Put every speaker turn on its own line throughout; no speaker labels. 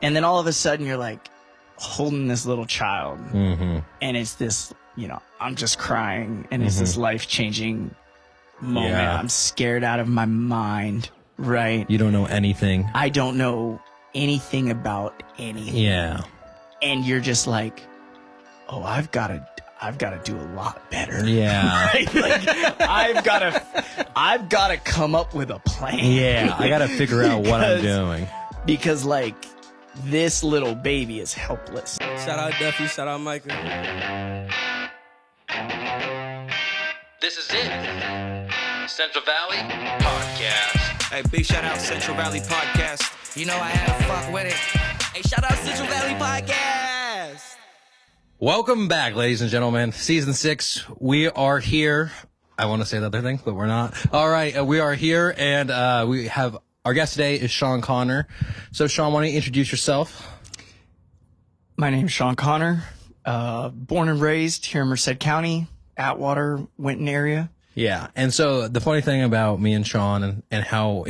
And then all of a sudden you're like holding this little child and it's this, you know, I'm just crying and it's this life-changing moment.
Yeah.
I'm scared out of my mind, right?
You don't know anything.
I don't know anything about anything.
Yeah.
And you're just like, oh, I've got to do a lot better.
Yeah.
Right? Like, I've got to come up with a plan.
Yeah. I got to figure out what I'm doing.
Because, like, this little baby is helpless.
Shout out Duffy, shout out Michael.
This is it. Central Valley Podcast.
Hey, big shout out Central Valley Podcast.
You know I had to fuck with it.
Hey, shout out Central Valley Podcast.
Welcome back, ladies and gentlemen. Season 6. We are here. I want to say the other thing, but we're not. All right. We are here, and we have our guest today is Shawn Conour. So, Shawn, why don't you introduce yourself?
My name's Shawn Conour. Born and raised here in Merced County, Atwater, Winton area.
Yeah. And so the funny thing about me and Shawn and how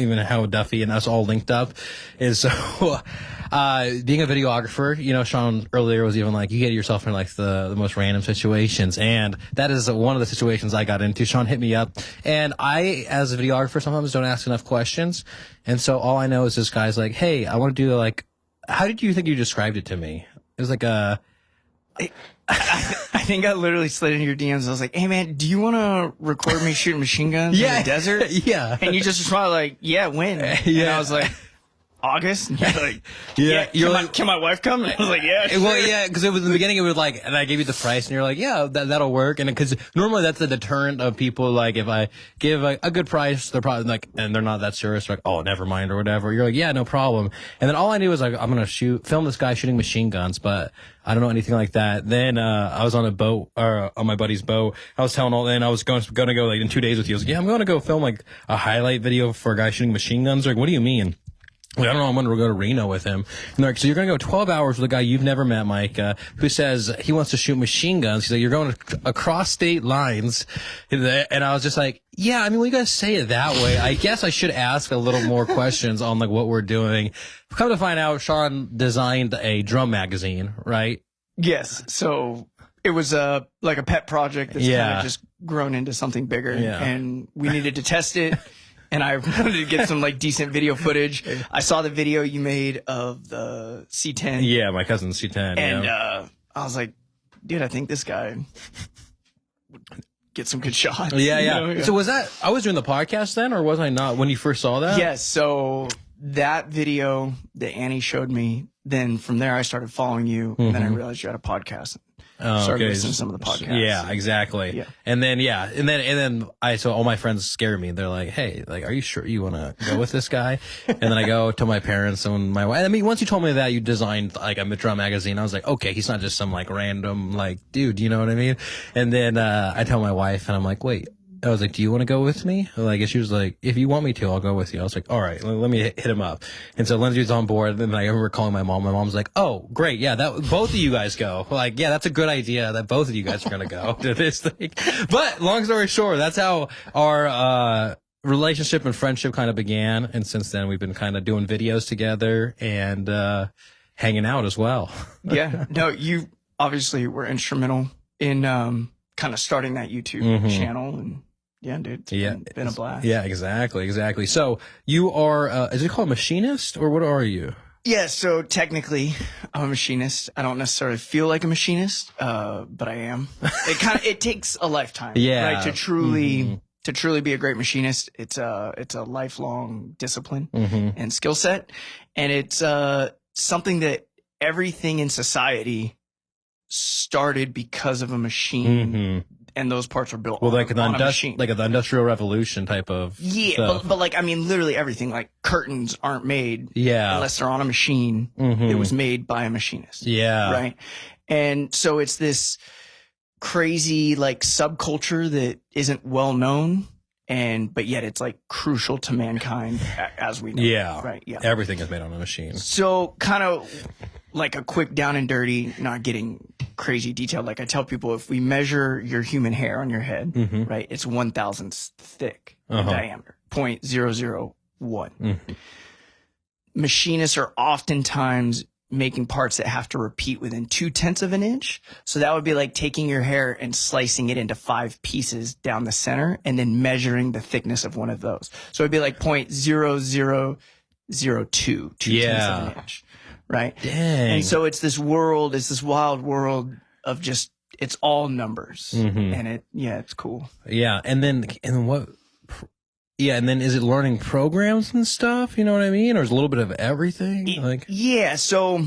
Duffy and us all linked up is so being a videographer, you know, Shawn earlier was even like, you get yourself in like the most random situations. And that is one of the situations I got into. Shawn hit me up, and I, as a videographer, sometimes don't ask enough questions. And so all I know is this guy's like, hey, I want to do like, how did you think you described it to me? It was like
I think I literally slid into your DMs. I was like, hey, man, do you want to record me shooting machine guns in the desert?
Yeah.
And you just responded like, yeah, when?
Yeah.
And I was like, August? And you're like,
Yeah. You're like,
can my wife come? And I was like, yeah, sure.
well, yeah, because it was in the beginning. It was like, and I gave you the price, and you're like, yeah, that'll work. And because normally that's the deterrent of people. Like, if I give a good price, they're probably like, and they're not that serious. They're like, oh, never mind or whatever. You're like, yeah, no problem. And then all I knew was like, I'm gonna film this guy shooting machine guns, but I don't know anything like that. Then I was on a boat, or on my buddy's boat. I was telling all, and I was going to go like in 2 days with you. I was like, yeah, I'm going to go film like a highlight video for a guy shooting machine guns. They're like, what do you mean? Like, I don't know, I'm going to go to Reno with him. And they're like, so you're going to go 12 hours with a guy you've never met, Mike, who says he wants to shoot machine guns. He's like, you're going across state lines. And I was just like, yeah, I mean, when you guys say it that way, I guess I should ask a little more questions on like what we're doing. Come to find out, Shawn designed a drum magazine, right?
Yes. So it was like a pet project that's kind of just grown into something bigger.
Yeah.
And we needed to test it. And I wanted to get some like decent video footage. I saw the video you made of the C10.
Yeah, my cousin's C10.
And I was like, dude, I think this guy would get some good shots.
Yeah,
you
yeah.
know?
So was that, I was doing the podcast then, or was I not when you first saw that?
Yes. So that video that Annie showed me, then from there I started following you, and then I realized you had a podcast. Started listening to some of the podcasts.
Yeah, exactly.
Yeah.
And then so all my friends scared me. They're like, hey, like, are you sure you want to go with this guy? And then I go to my parents and my wife. I mean, once you told me that you designed like a drum magazine, I was like, okay, he's not just some like random like dude, you know what I mean? And then I tell my wife, and I'm like, wait. I was like, do you want to go with me? Like, and she was like, if you want me to, I'll go with you. I was like, all right, let me hit him up. And so Lindsay was on board. And then I remember calling my mom. My mom's like, oh, great. Yeah, both of you guys go. Like, yeah, that's a good idea that both of you guys are going to go to this thing. But long story short, that's how our, relationship and friendship kind of began. And since then we've been kind of doing videos together and, hanging out as well.
Yeah. No, you obviously were instrumental in, kind of starting that YouTube channel. And yeah, dude, it's been a blast.
Yeah, exactly. So you are, is it called machinist, or what are you?
Yeah, so technically I'm a machinist. I don't necessarily feel like a machinist, but I am. It takes a lifetime, right, to truly be a great machinist. It's a lifelong discipline and skill set, and it's something that everything in society started because of a machine. And those parts are built on a machine.
Like the Industrial Revolution type of stuff.
But like, I mean, literally everything, like curtains aren't made unless they're on a machine. It was made by a machinist.
Yeah.
Right. And so it's this crazy like subculture that isn't well known, but yet it's like crucial to mankind as we know.
Yeah.
Right. Yeah.
Everything is made on a machine.
So kind of like a quick down and dirty, not getting crazy detailed. Like I tell people, if we measure your human hair on your head, right, it's 1,000th thick in diameter, 0.001. Machinists are oftentimes making parts that have to repeat within 0.2 of an inch. So that would be like taking your hair and slicing it into 5 pieces down the center and then measuring the thickness of one of those. So it'd be like 0.0002 0.2 of an inch, right?
Dang.
And so it's this wild world of just, it's all numbers. And it's cool.
Yeah. And then what? Yeah, and then is it learning programs and stuff? You know what I mean? Or is it a little bit of everything? Like,
yeah, so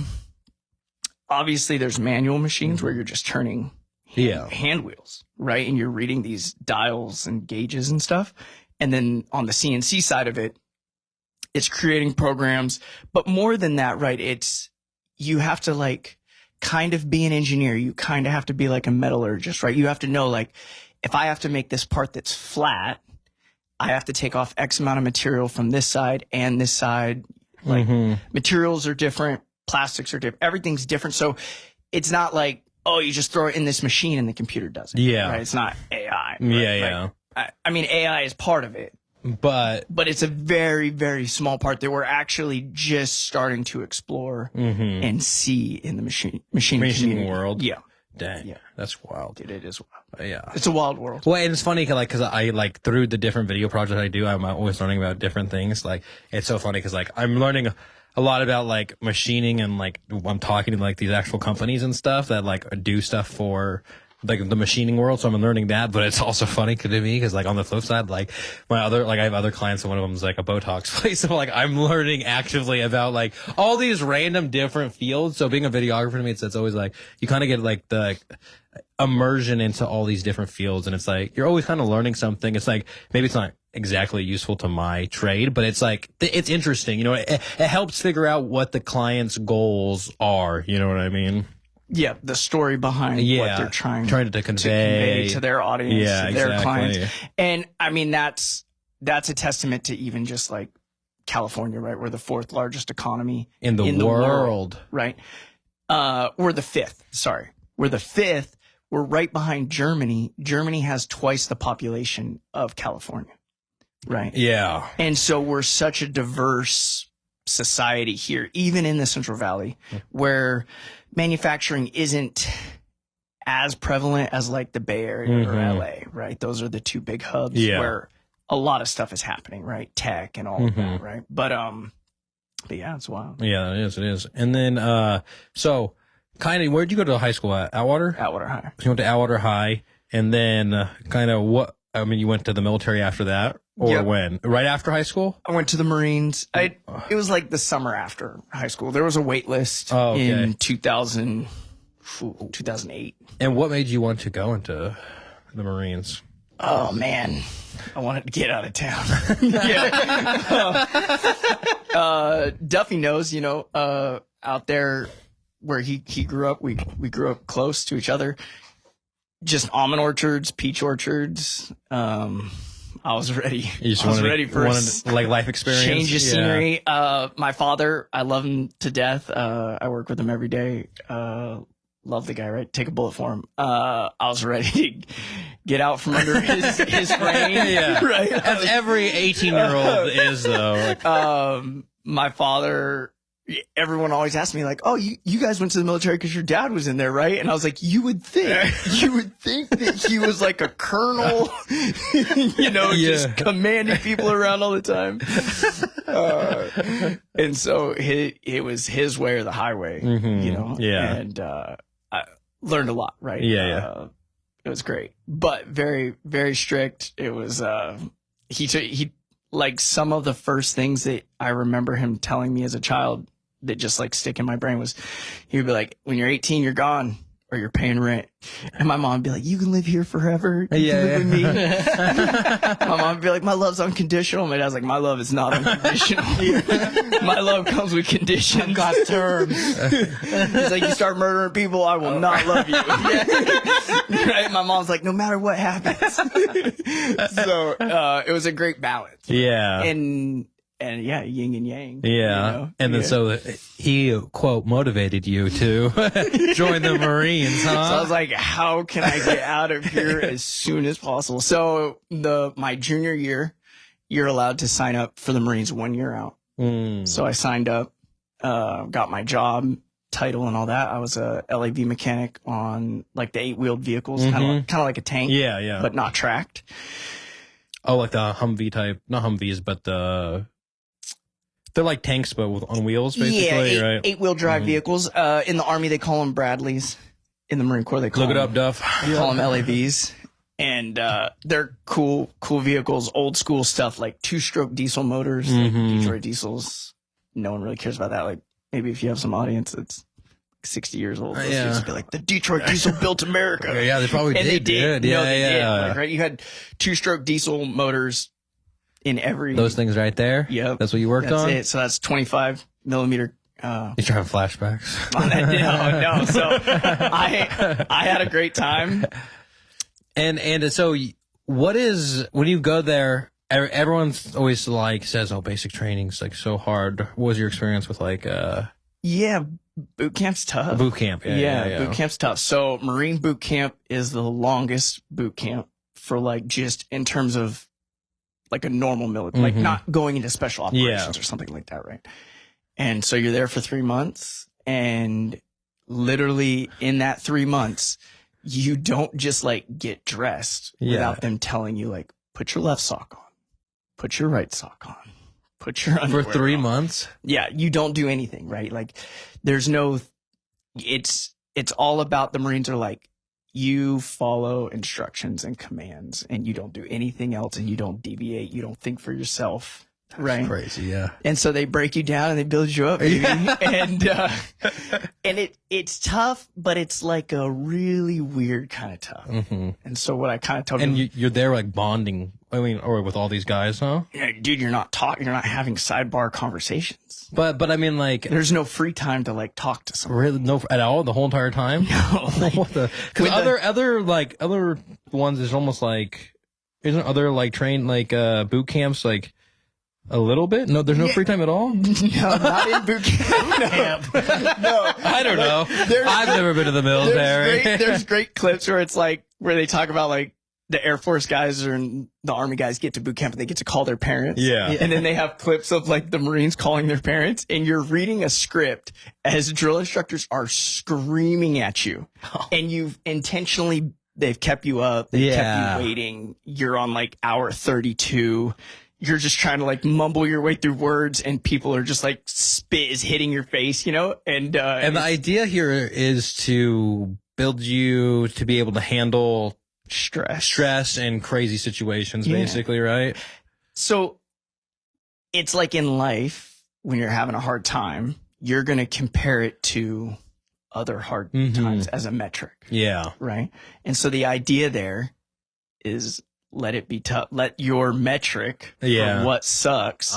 obviously there's manual machines where you're just turning hand wheels, right? And you're reading these dials and gauges and stuff. And then on the CNC side of it, it's creating programs. But more than that, right, you have to like kind of be an engineer. You kind of have to be like a metallurgist, right? You have to know, like, if I have to make this part that's flat, I have to take off X amount of material from this side and this side. Like materials are different, plastics are different, everything's different. So it's not like, oh, you just throw it in this machine and the computer does it.
Yeah.
Right? It's not AI. Right?
Yeah.
I mean, AI is part of it, but it's a very, very small part that we're actually just starting to explore and see in the machine
world.
Yeah.
Dang. Yeah. That's wild.
Dude, it is wild.
Yeah.
It's a wild world.
Well, and it's funny because I like through the different video projects I do, I'm always learning about different things. Like, it's so funny because like I'm learning a lot about like machining and like I'm talking to like these actual companies and stuff that like do stuff for like the machining world. So I'm learning that, but it's also funny to me because like on the flip side, like I have other clients and one of them is like a Botox place. So like I'm learning actively about like all these random different fields. So being a videographer to me, it's always like you kind of get like the immersion into all these different fields. And it's like, you're always kind of learning something. It's like, maybe it's not exactly useful to my trade, but it's like, it's interesting. You know, it helps figure out what the client's goals are. You know what I mean?
Yeah, the story behind what they're trying to convey to their audience, to their clients. And I mean, that's a testament to even just like California, right? We're the 4th largest economy
in the world,
right? We're the 5th. Sorry. We're the 5th. We're right behind Germany. Germany has twice the population of California, right?
Yeah.
And so we're such a diverse society here, even in the Central Valley, where manufacturing isn't as prevalent as like the Bay Area or LA, right? Those are the 2 big hubs where a lot of stuff is happening, right? Tech and all of that, right? But yeah, it's wild.
Yeah, it is. And then, so kind of, where'd you go to high school at? Atwater?
Atwater High.
So you went to Atwater High, and then kind of you went to the military after that? Or when? Right after high school?
I went to the Marines. It was like the summer after high school. There was a wait list in 2008.
And what made you want to go into the Marines?
Oh, man. I wanted to get out of town. Duffy knows, you know, out there where he grew up, we grew up close to each other. Just almond orchards, peach orchards. I was ready. I was ready for
like life experience,
change of scenery. My father, I love him to death. I work with him every day. Love the guy, right? Take a bullet for him. I was ready to get out from under his reign. Right?
As every 18-year-old is, though.
Like, my father, everyone always asked me like, oh, you guys went to the military because your dad was in there, right? And I was like, you would think that he was like a colonel, you know, just commanding people around all the time. And so it was his way or the highway, you know?
Yeah.
And I learned a lot, right?
Yeah.
It was great, but very, very strict. It was, he like some of the first things that I remember him telling me as a child that just like stick in my brain was he would be like, when you're 18, you're gone or you're paying rent. And my mom would be like, you can live here forever. You can live with me. My mom would be like, my love's unconditional. My dad's like, my love is not unconditional. My love comes with conditions. I've got terms. He's like, you start murdering people, I will not love you. Right? My mom's like, no matter what happens. So it was a great balance.
Yeah.
And yeah, yin and yang.
Yeah.
You know?
And then so he, quote, motivated you to join the Marines, huh?
So I was like, how can I get out of here as soon as possible? So my junior year, you're allowed to sign up for the Marines 1 year out. So I signed up, got my job, title and all that. I was a LAV mechanic on like the 8-wheeled vehicles, kind of like a tank, but not tracked.
Oh, like the Humvee type, not Humvees, but they're like tanks, but on wheels, basically, right?
8-wheel drive vehicles. In the Army, they call them Bradleys. In the Marine Corps, they call
Look it up, Duff.
They call them LAVs. And they're cool vehicles, old school stuff, like 2-stroke diesel motors, like Detroit diesels. No one really cares about that. Like maybe if you have some audience that's 60 years old, those used to be like, the Detroit diesel built America.
Yeah, they probably
and
did.
They did.
Yeah,
no, they did. Like, right? You had 2-stroke diesel motors in every.
Those things right there?
Yep.
That's what you worked on?
That's it. So that's 25 millimeter.
You're trying flashbacks.
On that. No. So I had a great time.
And so what is, when you go there, everyone's always like says, oh, basic training's like so hard. What was your experience with like,
yeah, boot camp's tough.
Boot camp. Yeah.
Boot camp's tough. So Marine boot camp is the longest boot camp for like just in terms of like a normal military, like not going into special operations or something like that. Right. And so you're there for 3 months, and literally in that 3 months, you don't just like get dressed without them telling you like, put your left sock on, put your right sock on, put your underwear
for 3
on.
months.
Yeah. You don't do anything, right? Like there's no, it's all about the Marines are like, you follow instructions and commands and you don't do anything else and you don't deviate. You don't think for yourself.
That's
right.
Crazy. Yeah.
And so they break you down and they build you up, baby. and it's tough, but it's like a really weird kind of tough. And so what I kind of told
them. And you're there like bonding, I mean, or with all these guys, huh?
Yeah, dude, you're not having sidebar conversations.
But I mean, like,
there's no free time to like talk to someone.
Really, no, at all, the whole entire time.
No, like,
because other ones is almost like, isn't other like boot camps like a little bit? No, there's no free time at all.
No, not in boot camp. No,
I don't know. I've never been to the military.
There's great clips where it's like where they talk about like the Air Force guys and the Army guys get to boot camp and they get to call their parents.
Yeah.
And then they have clips of like the Marines calling their parents, and you're reading a script as drill instructors are screaming at you. And they've kept you up. They've kept you waiting. You're on like hour 32. You're just trying to like mumble your way through words, and people are just like spit is hitting your face, you know? And the
idea here is to build you to be able to handle stress and crazy situations, basically, right?
So it's like in life, when you're having a hard time, you're going to compare it to other hard times as a metric.
Yeah.
Right. And so the idea there is let it be tough. Let your metric for what sucks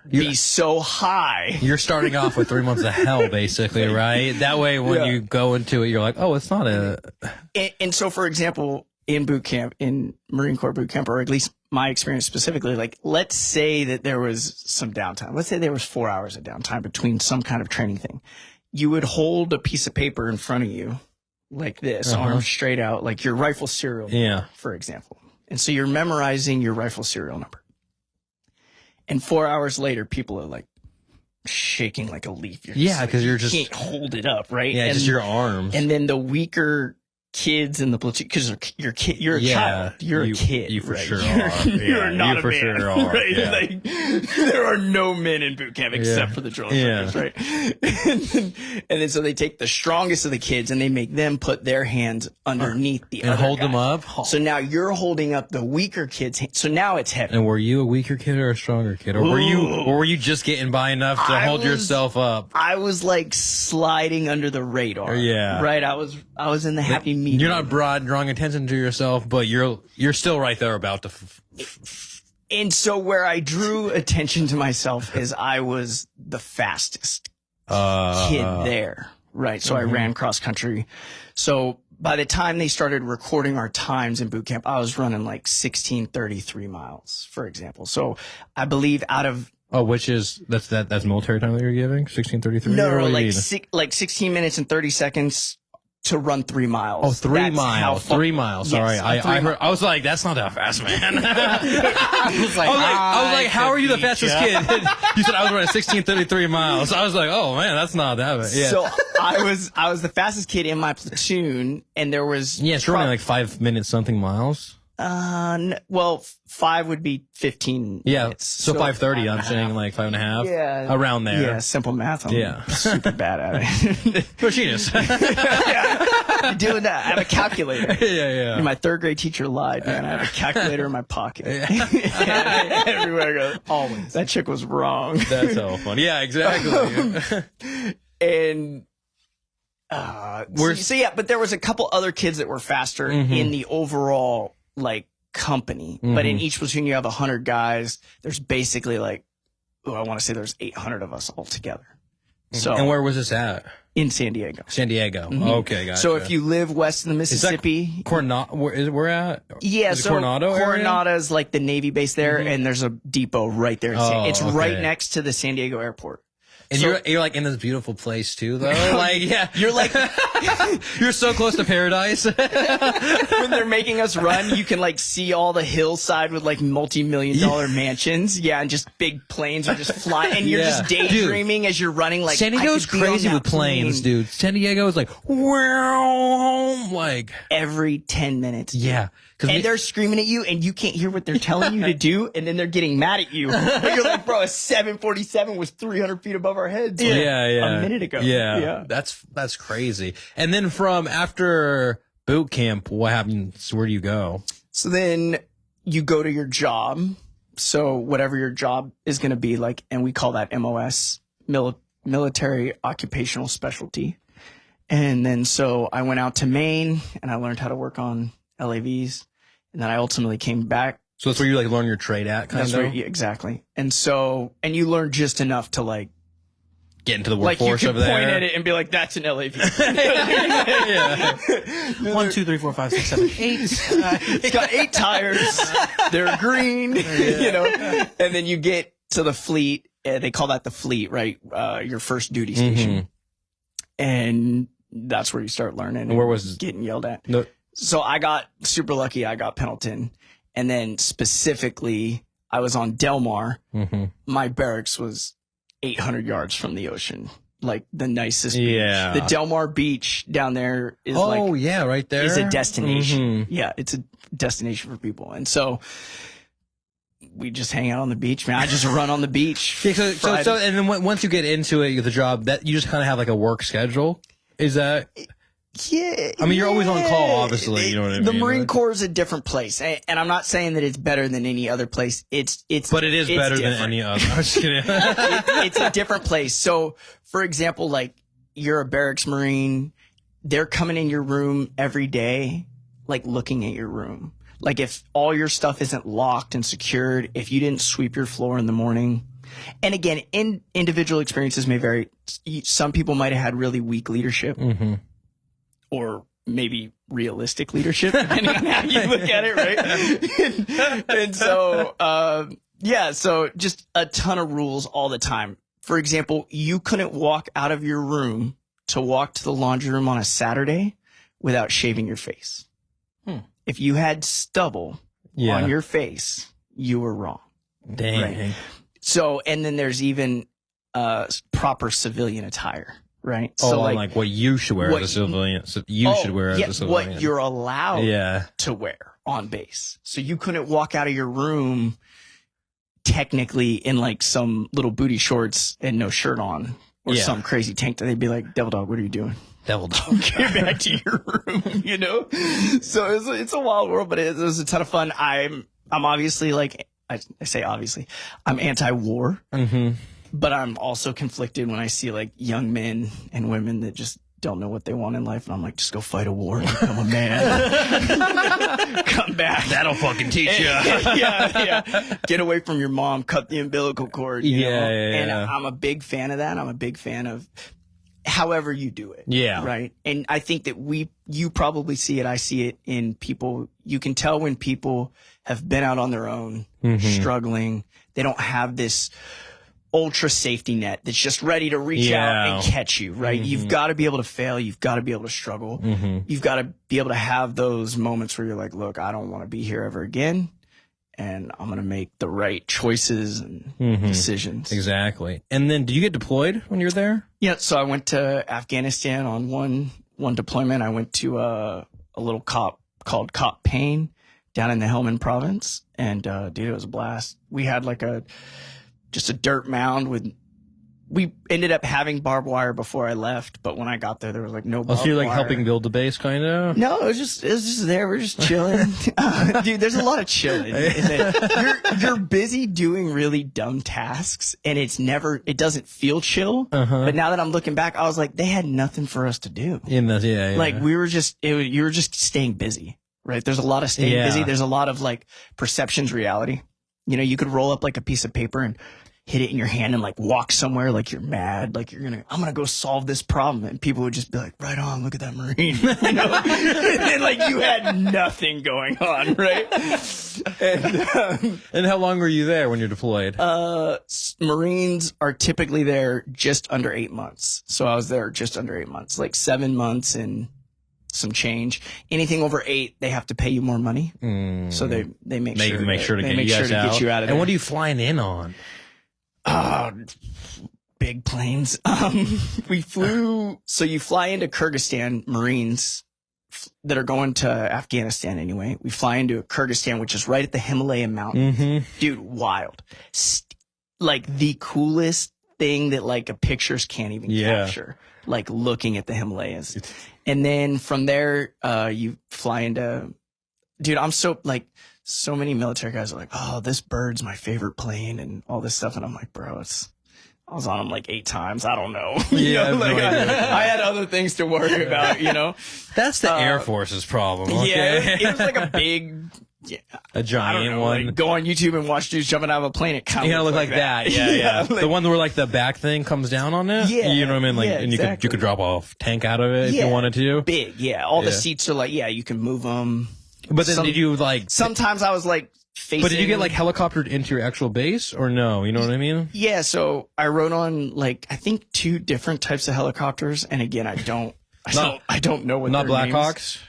be so high.
You're starting off with 3 months of hell, basically, right? That way, when you go into it, you're like, oh, it's not a...
And so, for example, in boot camp, in Marine Corps boot camp, or at least my experience specifically, like, let's say that there was some downtime. Let's say there was 4 hours of downtime between some kind of training thing. You would hold a piece of paper in front of you like this, arms straight out, like your rifle serial number, for example. And so you're memorizing your rifle serial number. And 4 hours later, people are like shaking like a leaf.
Because you're just...
You can't hold it up, right?
Yeah, just your arms.
And then the weaker kids in the platoon, because you're a child. You're a kid.
You for
right?
sure are.
You're not a man.
Sure are.
Right?
Yeah.
Like, there are no men in boot camp except for the drill instructors, right? And then so they take the strongest of the kids and they make them put their hands underneath the other
hold
guy.
them up.
So now you're holding up the weaker kids. So now it's heavy.
And were you a weaker kid or a stronger kid, or were you just getting by enough to hold yourself up?
I was like sliding under the radar.
Yeah.
Right. I was in the happy medium.
You're not broad drawing attention to yourself, but you're still right there about to.
And so where I drew attention to myself is I was the fastest kid there, right? So I ran cross country. So by the time they started recording our times in boot camp, I was running like 1633 miles, for example. So I believe out of
which is that's military time that you're giving 1633.
No, like 16 minutes and 30 seconds. to run 3 miles.
Oh, 3
That's
miles.
how far-
3 miles.
Yes,
Sorry. I heard,
miles.
I was like, that's not that fast, man.
I was like,
how are you the
beat
fastest
ya.
kid? You said I was running 16:33 miles. I was like, oh man, that's not that bad. Yeah.
So I was the fastest kid in my platoon, and there was
Yeah, it's running like 5 minutes something miles.
well, 5 would be 15
Yeah.
minutes.
So 5:30. I'm saying like 5.5.
Yeah.
Around there.
Yeah, simple math. I'm
Yeah.
super bad at it.
Machinist.
Doing that. I have a calculator.
yeah.
My 3rd grade teacher lied, man. I have a calculator in my pocket. Everywhere I go. Always. That chick was wrong.
That's so funny. Yeah, exactly.
And so yeah, but there was a couple other kids that were faster in the overall like company. But in each platoon you have 100 guys. There's basically like, I want to say there's 800 of us all together. So
And where was this at?
in San Diego.
San Diego. Okay, gotcha.
So if you live west of the Mississippi,
Coronado, where at?
yeah,
Is it
so
Coronado area?
Coronado's like the Navy base there, and there's a depot right there. It's
okay.
right next to the San Diego airport.
And
So-
you're like in this beautiful place too, though. Like, yeah,
You're like,
you're so close to paradise.
when they're making us run, you can like see all the hillside with like multi-million-dollar mansions. Yeah, and just big planes are just flying, and you're
Yeah.
just daydreaming as you're running. Like
San Diego's
I could be on
crazy
that
with planes,
plane
dude. San Diego is like, wow, like,
every 10 minutes.
yeah.
And they're screaming at you, and you can't hear what they're telling you to do, and then they're getting mad at you. But you're like, bro, a 747 was 300 feet above our heads. Like,
yeah.
a minute ago.
Yeah. That's crazy. And then from after boot camp, what happens? Where do you go?
So then you go to your job. So whatever your job is going to be like, and we call that MOS, military occupational specialty. And then so I went out to Maine and I learned how to work on LAVs. And then I ultimately came back.
So that's where you like learn your trade at, kind
That's
of.
right. Yeah, exactly. And so, and you learn just enough to like,
Get into the
like you
workforce
can
over there.
point at it and be like, that's an LAV.
Yeah.
1, 2, 3, 4, 5, 6, 7, 8.
It's got 8 tires. They're green, you know. And then you get to the fleet. They call that the fleet, right? Your first duty station. And that's where you start learning.
And where was
getting yelled at?
No.
So I got super lucky. I got Pendleton. And then specifically, I was on Del Mar. My barracks was 800 yards from the ocean. Like the nicest beach.
Yeah.
The Del Mar beach down there is
Oh, yeah, right there.
is a destination. Yeah, it's a destination for people. And so we just hang out on the beach, man. I just run on the beach.
Yeah, so and then once you get into it, the job, that you just kind of have like a work schedule. Is that?
Yeah.
I mean, you're always on call, obviously. You know what I mean?
The Marine Corps is a different place. And I'm not saying that it's better than any other place.
But it is better
different.
than any other. I'm just kidding.
It's a different place. So, for example, like you're a barracks Marine, they're coming in your room every day, like looking at your room. Like if all your stuff isn't locked and secured, if you didn't sweep your floor in the morning. And again, individual experiences may vary. Some people might have had really weak leadership or maybe realistic leadership, depending on how you look at it, right? and so, so just a ton of rules all the time. For example, you couldn't walk out of your room to walk to the laundry room on a Saturday without shaving your face. If you had stubble on your face, you were wrong.
Dang.
Right. So, and then there's even proper civilian attire, right?
Oh,
so
like what you should wear as a civilian. So you should wear as a civilian.
What you're allowed to wear on base. So you couldn't walk out of your room technically in like some little booty shorts and no shirt on or some crazy tank that they'd be like, Devil Dog, what are you doing?
Devil Dog.
Get back to your room, you know? So it's a wild world, but it was a ton of fun. I'm obviously like, I say obviously, I'm anti-war, but I'm also conflicted when I see like young men and women that just don't know what they want in life. And I'm like, just go fight a war and become a man. Come back.
That'll fucking teach you.
yeah. Get away from your mom. Cut the umbilical cord. You know? And I'm a big fan of that. I'm a big fan of however you do it.
Yeah.
Right. And I think that you probably see it. I see it in people. You can tell when people have been out on their own, struggling. They don't have this ultra safety net that's just ready to reach out and catch you, right? You've got to be able to fail. You've got to be able to struggle. You've got to be able to have those moments where you're like, look, I don't want to be here ever again. And I'm going to make the right choices and decisions.
Exactly. And then did you get deployed when you were there?
Yeah. So I went to Afghanistan on one deployment. I went to a little cop called Cop Payne down in the Helmand province. And dude, it was a blast. We had like just a dirt mound we ended up having barbed wire before I left, but when I got there was like no barbed
so you're like
wire.
helping build the base, kind of?
No, it was just there. We're just chilling. Dude, there's a lot of chilling. You're busy doing really dumb tasks, and it doesn't feel chill. But now that I'm looking back, I was like, they had nothing for us to do. Like you were just staying busy, right? There's a lot of staying busy. There's a lot of like perceptions reality. You know, you could roll up like a piece of paper and hit it in your hand and like walk somewhere like you're mad, like I'm gonna go solve this problem, and people would just be like, right on, look at that Marine, you know. And then like you had nothing going on, right?
And how long were you there when you're deployed?
Marines are typically there just under 8 months, so I was there just under 8 months, like 7 months and some change. Anything over 8, they have to pay you more money, so they make sure to get you out of there.
And what are you flying in on?
Big planes. We flew. So you fly into Kyrgyzstan, Marines that are going to Afghanistan anyway. We fly into Kyrgyzstan, which is right at the Himalayan mountain. Dude, wild. Like the coolest thing that like pictures can't even capture. Like looking at the Himalayas. And then from there, you fly into, dude, so many military guys are like, oh, this bird's my favorite plane and all this stuff. And I'm like, bro, I was on them like 8 times. I don't know. I had other things to worry about, you know?
That's the Air Force's problem. Okay?
Yeah, it was like a big,
a giant one.
Like, go on YouTube and watch dudes jumping out of a plane. It kind of
look like that. Yeah.
Like,
the one where like the back thing comes down on it.
Yeah.
You know what I mean? Like, and
exactly.
you could drop a tank out of it if you wanted to.
Big, all the seats are like, you can move them.
But then did you like?
Sometimes I was like facing.
But did you get like helicoptered into your actual base or no? You know what I mean? Yeah.
So I rode on like I think 2 different types of helicopters, and again I don't know what.
Not
their
Blackhawks.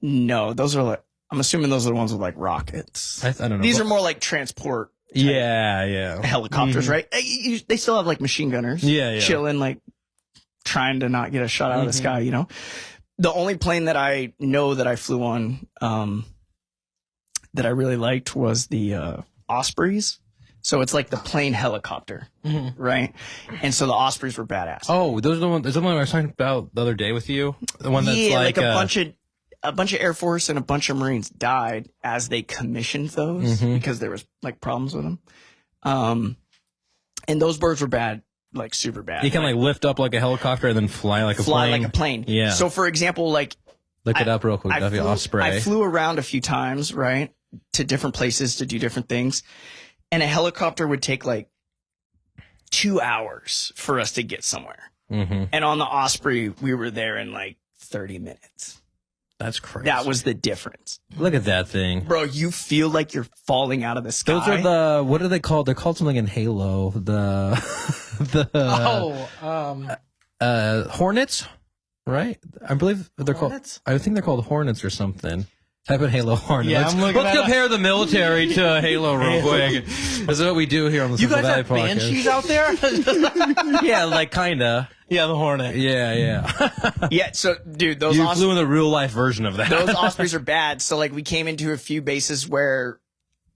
No, those are like I'm assuming those are the ones with like rockets.
I don't know.
These are more like transport.
Mm-hmm.
Helicopters, right? They still have like machine gunners. Chilling, like trying to not get a shot out of the sky. You know. The only plane that I know that I flew on that I really liked was the Ospreys. So it's like the plane helicopter, right? And so the Ospreys were badass.
Oh, those are the ones. Is that the one I was talking about the other day with you? The one that's
like a bunch of Air Force and a bunch of Marines died as they commissioned those because there was like problems with them. And those birds were bad. Like super bad.
You can like lift up like a helicopter and then fly like a plane.
Yeah. So for example, like
look it up real quick. Osprey.
I flew around a few times, right, to different places to do different things, and a helicopter would take like 2 hours for us to get somewhere. And on the Osprey, we were there in like 30 minutes.
That's crazy.
That was the difference.
Look at that thing.
Bro, you feel like you're falling out of the sky.
Those are what are they called? They're called something in Halo. Hornets, right? I believe they're
Hornets?
called. I think they're called Hornets or something. Type in Halo Hornets.
Yeah,
let's compare the military to Halo real quick. This is what we do here on the
You
Central
guys
Valley
have
podcast.
banshees out there?
Yeah, like kinda.
Yeah, the Hornet.
Yeah.
Yeah, so dude, those
You flew in the real life version of that.
those Ospreys are bad. So like we came into a few bases where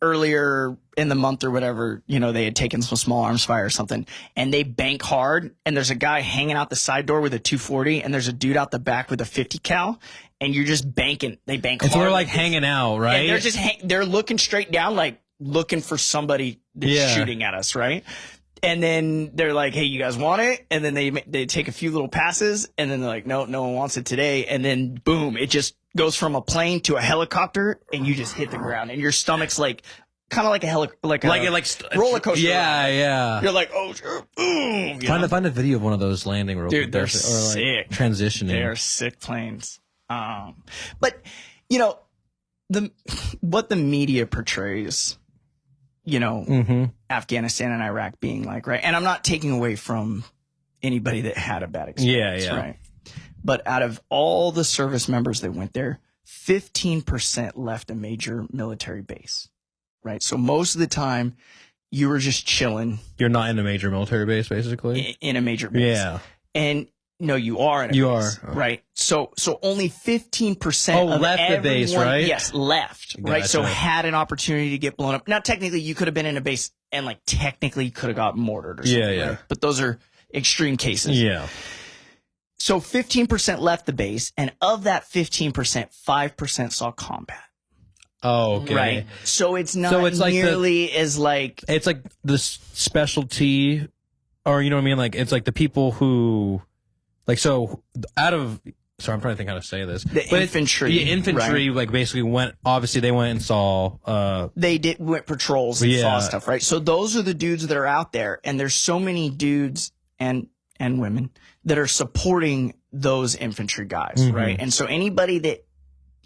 earlier in the month or whatever, you know, they had taken some small arms fire or something, and they bank hard, and there's a guy hanging out the side door with a 240, and there's a dude out the back with a 50 cal, and you're just banking. They bank hard.
So they're like hanging out, right?
And they're just they're looking straight down, like looking for somebody that's shooting at us, right? And then they're like, "Hey, you guys want it?" And then they take a few little passes, and then they're like, "No, no one wants it today." And then boom, it just goes from a plane to a helicopter, and you just hit the ground, and your stomach's like kind of like a roller coaster.
Yeah.
You're like, "Oh, sure, boom!"
Find a video of one of those landing real quick.
Dude, they're
Or, like,
sick.
transitioning.
They're sick planes. But you know, what the media portrays Afghanistan and Iraq being like, right. And I'm not taking away from anybody that had a bad experience.
Yeah.
Right. But out of all the service members that went there, 15% left a major military base. Right. So most of the time you were just chilling.
You're not in a major military base, basically?
In a major base.
Yeah.
And no, you are in a base.
You are.
Right. So only 15% of
left
everyone,
the base, right?
Yes, left.
Gotcha.
Right. So had an opportunity to get blown up. Now, technically, you could have been in a base and like technically could have got mortared or something.
Yeah.
Right? But those are extreme cases.
Yeah.
So 15% left the base. And of that 15%, 5% saw combat.
Oh, okay.
Right. So it's not
So it's like
nearly as like.
It's like the specialty, or you know what I mean? Like, it's like the people who, like, so out of, sorry, I'm trying to think how to say this.
The infantry.
The infantry,
right?
like, basically obviously they went and saw,
they went patrols and saw
Yeah.
stuff, right? So those are the dudes that are out there, and there's so many dudes and women that are supporting those infantry guys, right? And so anybody that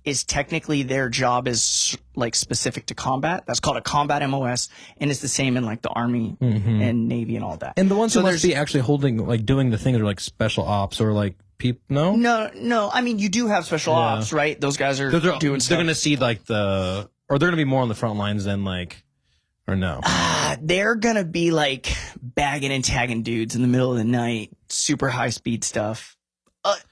is technically their job is like specific to combat, that's called a combat MOS, and it's the same in like the Army and Navy and all that.
and the ones
So
who must be actually holding, like, doing the things are like special ops or like people, no?
No. I mean, you do have special ops, right? Those guys are doing stuff.
They're going to see like or they're going to be more on the front lines than like, or no?
They're gonna be like bagging and tagging dudes in the middle of the night, super high speed stuff.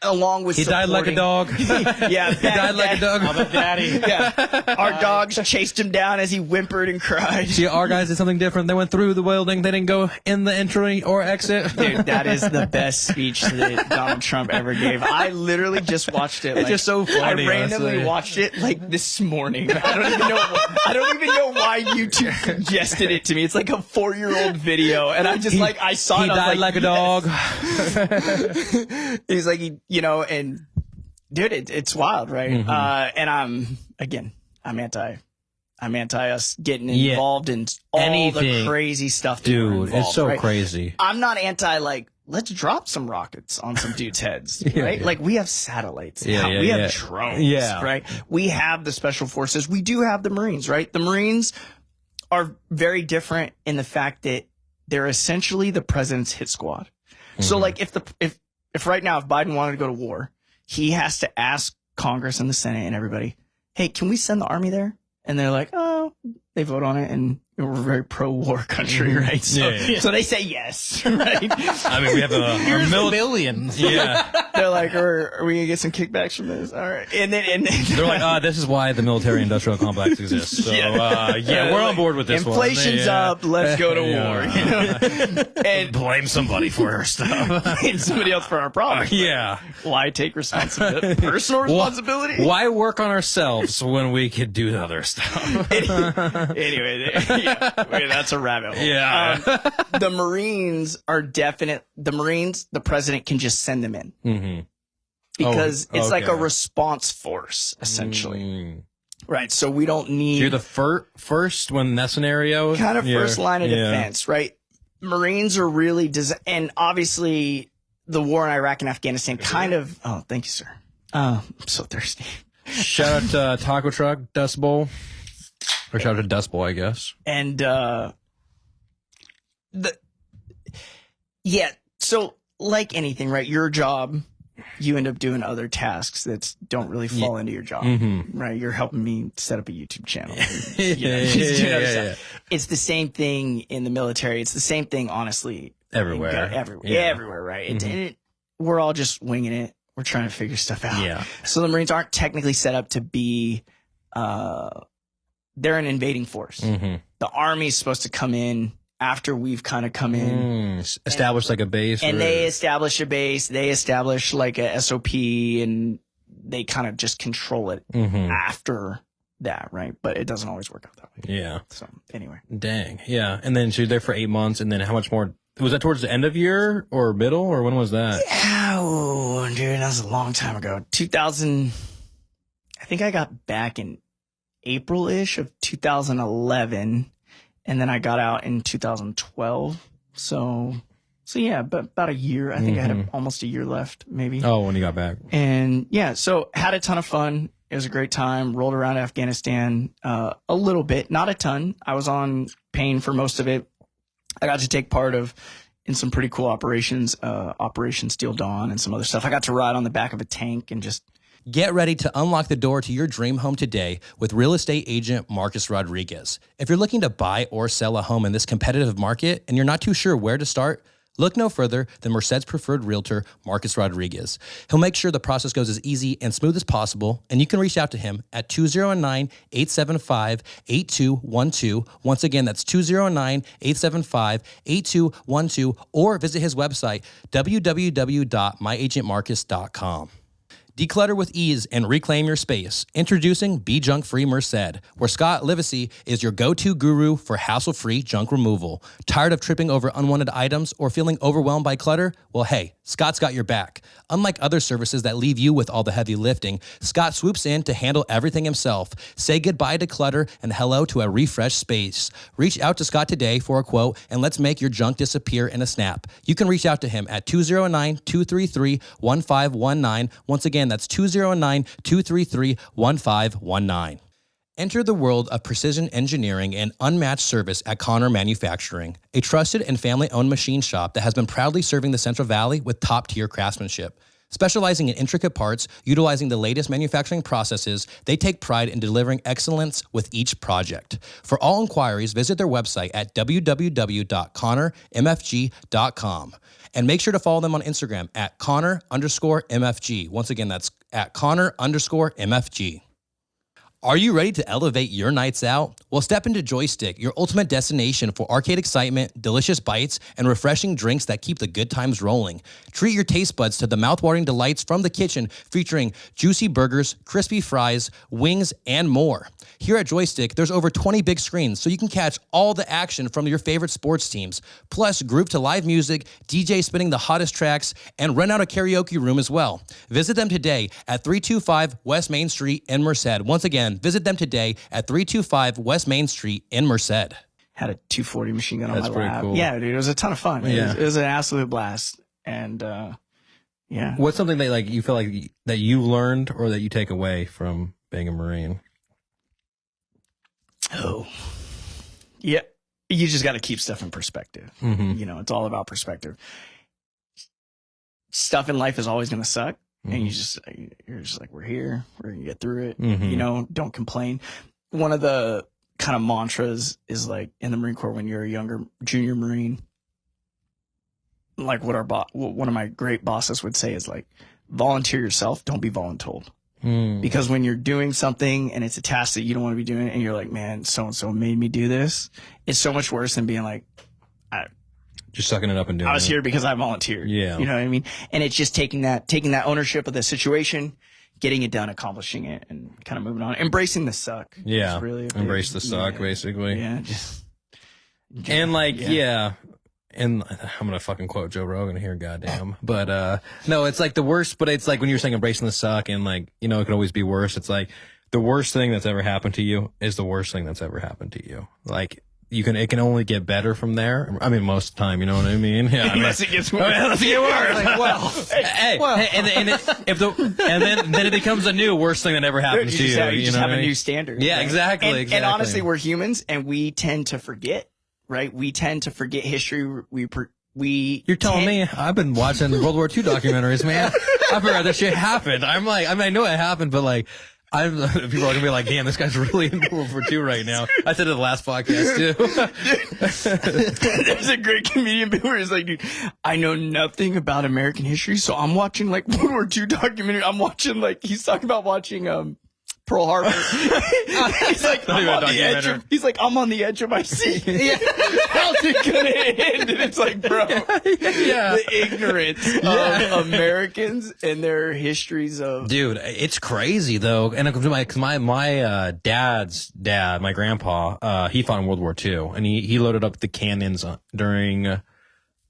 Along with
He died like a dog.
Yeah,
He died like a dog.
I'm a daddy.
Yeah, our dogs chased him down as he whimpered and cried.
See, our guys did something different. They went through the building. They didn't go in the entry or exit.
Dude, that is the best speech that Donald Trump ever gave. I literally just watched it.
It's just so funny,
I randomly
honestly.
watched it like this morning. I don't even know why YouTube suggested it to me. It's like a 4-year-old video, and I just I saw
He
it.
died like a dog.
He's like, and dude, it's wild, right? And I'm anti us getting involved in all
Anything.
the crazy stuff. That we're
Dude,
involved,
it's so
right?
crazy.
I'm not anti like, let's drop some rockets on some dudes' heads, right? Like we have satellites, now. We have drones, right? We have the special forces. We do have the Marines, right? The Marines are very different in the fact that they're essentially the president's hit squad. So like if right now, if Biden wanted to go to war, he has to ask Congress and the Senate and everybody, hey, can we send the army there? And they're like, oh, they vote on it, and we're a very pro-war country, right? So, so they say yes, right?
I mean, we have
Here's millions.
Yeah.
They're like, are we gonna get some kickbacks from this? All right, and then
They're like, this is why the military-industrial complex exists. So, we're on board with this
inflation's up. Let's go to war. You know? And
blame somebody for our stuff.
blame somebody else for our problems.
Yeah.
Why take responsibility? Personal responsibility?
Why work on ourselves when we could do the other stuff?
Anyway, that's a rabbit hole.
Yeah.
The Marines are the president can just send them in. Because it's like a response force, essentially. Right. So we don't need.
You're the first when that scenario.
Kind of first line of defense, right? Marines are really, and obviously the war in Iraq and Afghanistan kind of. Oh, thank you, sir. I'm so thirsty.
Shout out to Taco Truck, Dust Bowl. Or shout out to Dust Bowl, I guess.
And so like anything, right? Your job, you end up doing other tasks that don't really fall into your job, right? You're helping me set up a YouTube channel. It's the same thing in the military. It's the same thing, honestly,
Everywhere.
everywhere, right? And we're all just winging it. We're trying to figure stuff out.
Yeah.
So the Marines aren't technically set up to be, they're an invading force. The Army's supposed to come in after we've kind of come in.
Establish like a base.
And they establish a base. They establish like a SOP, and they kind of just control it after that, right? But it doesn't always work out that way.
Yeah.
So anyway.
Dang. Yeah. And then so you're there for 8 months, and then how much more? Was that towards the end of year or middle, or when was that?
Oh, dude, that was a long time ago. 2000. I think I got back in April-ish of 2011, and then I got out in 2012. So yeah, but about a year. I think I had almost a year left, maybe.
Oh, when you got back.
And yeah, so had a ton of fun. It was a great time. Rolled around Afghanistan a little bit, not a ton. I was on pain for most of it. I got to take part in some pretty cool operations, Operation Steel Dawn and some other stuff. I got to ride on the back of a tank and just...
Get ready to unlock the door to your dream home today with real estate agent Marcus Rodriguez. If you're looking to buy or sell a home in this competitive market and you're not too sure where to start, look no further than Merced's preferred realtor, Marcus Rodriguez. He'll make sure the process goes as easy and smooth as possible, and you can reach out to him at 209-875-8212. Once again, that's 209-875-8212, or visit his website, www.myagentmarcus.com. Declutter with ease and reclaim your space. Introducing Be Junk Free Merced, where Scott Livesay is your go-to guru for hassle-free junk removal. Tired of tripping over unwanted items or feeling overwhelmed by clutter? Well, hey, Scott's got your back. Unlike other services that leave you with all the heavy lifting, Scott swoops in to handle everything himself. Say goodbye to clutter and hello to a refreshed space. Reach out to Scott today for a quote and let's make your junk disappear in a snap. You can reach out to him at 209-233-1519. Once again, that's 209-233-1519. Enter the world of precision engineering and unmatched service at Conour Manufacturing, a trusted and family-owned machine shop that has been proudly serving the Central Valley with top-tier craftsmanship. Specializing in intricate parts, utilizing the latest manufacturing processes, they take pride in delivering excellence with each project. For all inquiries, visit their website at www.conourmfg.com. And make sure to follow them on Instagram at Conour_MFG. Once again, that's at Conour_MFG. Are you ready to elevate your nights out? Well, step into Joystiq, your ultimate destination for arcade excitement, delicious bites, and refreshing drinks that keep the good times rolling. Treat your taste buds to the mouthwatering delights from the kitchen, featuring juicy burgers, crispy fries, wings, and more. Here at Joystiq, there's over 20 big screens, so you can catch all the action from your favorite sports teams. Plus, group to live music, DJ spinning the hottest tracks, and rent out a karaoke room as well. Visit them today at 325 West Main Street in Merced. Once again, visit them today at 325 West Main Street in Merced.
Had a 240 machine gun on
That's
my
pretty
lap.
cool.
Yeah, dude, it was a ton of fun.
Yeah.
It was an absolute blast. And yeah.
What's something that like you feel like that you learned or that you take away from being a Marine?
Oh, yeah. You just got to keep stuff in perspective.
Mm-hmm.
You know, it's all about perspective. Stuff in life is always going to suck.
Mm-hmm.
And you're just like, we're here. We're going to get through it.
Mm-hmm.
You know, don't complain. One of the kind of mantras is like in the Marine Corps when you're a younger junior Marine, like what one of my great bosses would say is like, volunteer yourself. Don't be voluntold. Because when you're doing something and it's a task that you don't want to be doing and you're like, man, so-and-so made me do this, it's so much worse than being like,
Just sucking it up and doing it.
I was here because I volunteered.
Yeah.
You know what I mean? And it's just taking that ownership of the situation, getting it done, accomplishing it, and kind of moving on. Embracing the suck.
Yeah.
Is really a big-
Embrace the suck, basically.
Yeah. Just,
And like, yeah. And I'm gonna fucking quote Joe Rogan here, goddamn. But no, it's like the worst. But it's like when you're saying embracing the suck, and like, you know, it could always be worse. It's like the worst thing that's ever happened to you is the worst thing that's ever happened to you. Like it can only get better from there. I mean, most of the time, you know what I mean? Yeah.
unless it gets worse.
Unless it gets worse.
Like, well,
Hey, then it becomes a new worst thing that ever happens to you.
You just
know
have
what I
a
mean?
new standard.
Yeah,
right?
exactly.
And honestly, we're humans, and we tend to forget. Right? We tend to forget history.
You're telling me I've been watching World War II documentaries, man. I've heard that shit happened. I'm like, I mean, I know it happened, but like, people are gonna be like, damn, this guy's really in World War II right now. I said it in the last podcast too.
There's a great comedian where he's like, dude, I know nothing about American history, so I'm watching like World War II documentary. I'm watching he's talking about watching Pearl Harbor. He's like, I'm on the edge of my seat. Yeah. How's it gonna end? And it's like, bro, the ignorance of Americans and their histories of.
Dude, it's crazy though. And my dad's dad, my grandpa, he fought in World War II, and he loaded up the cannons during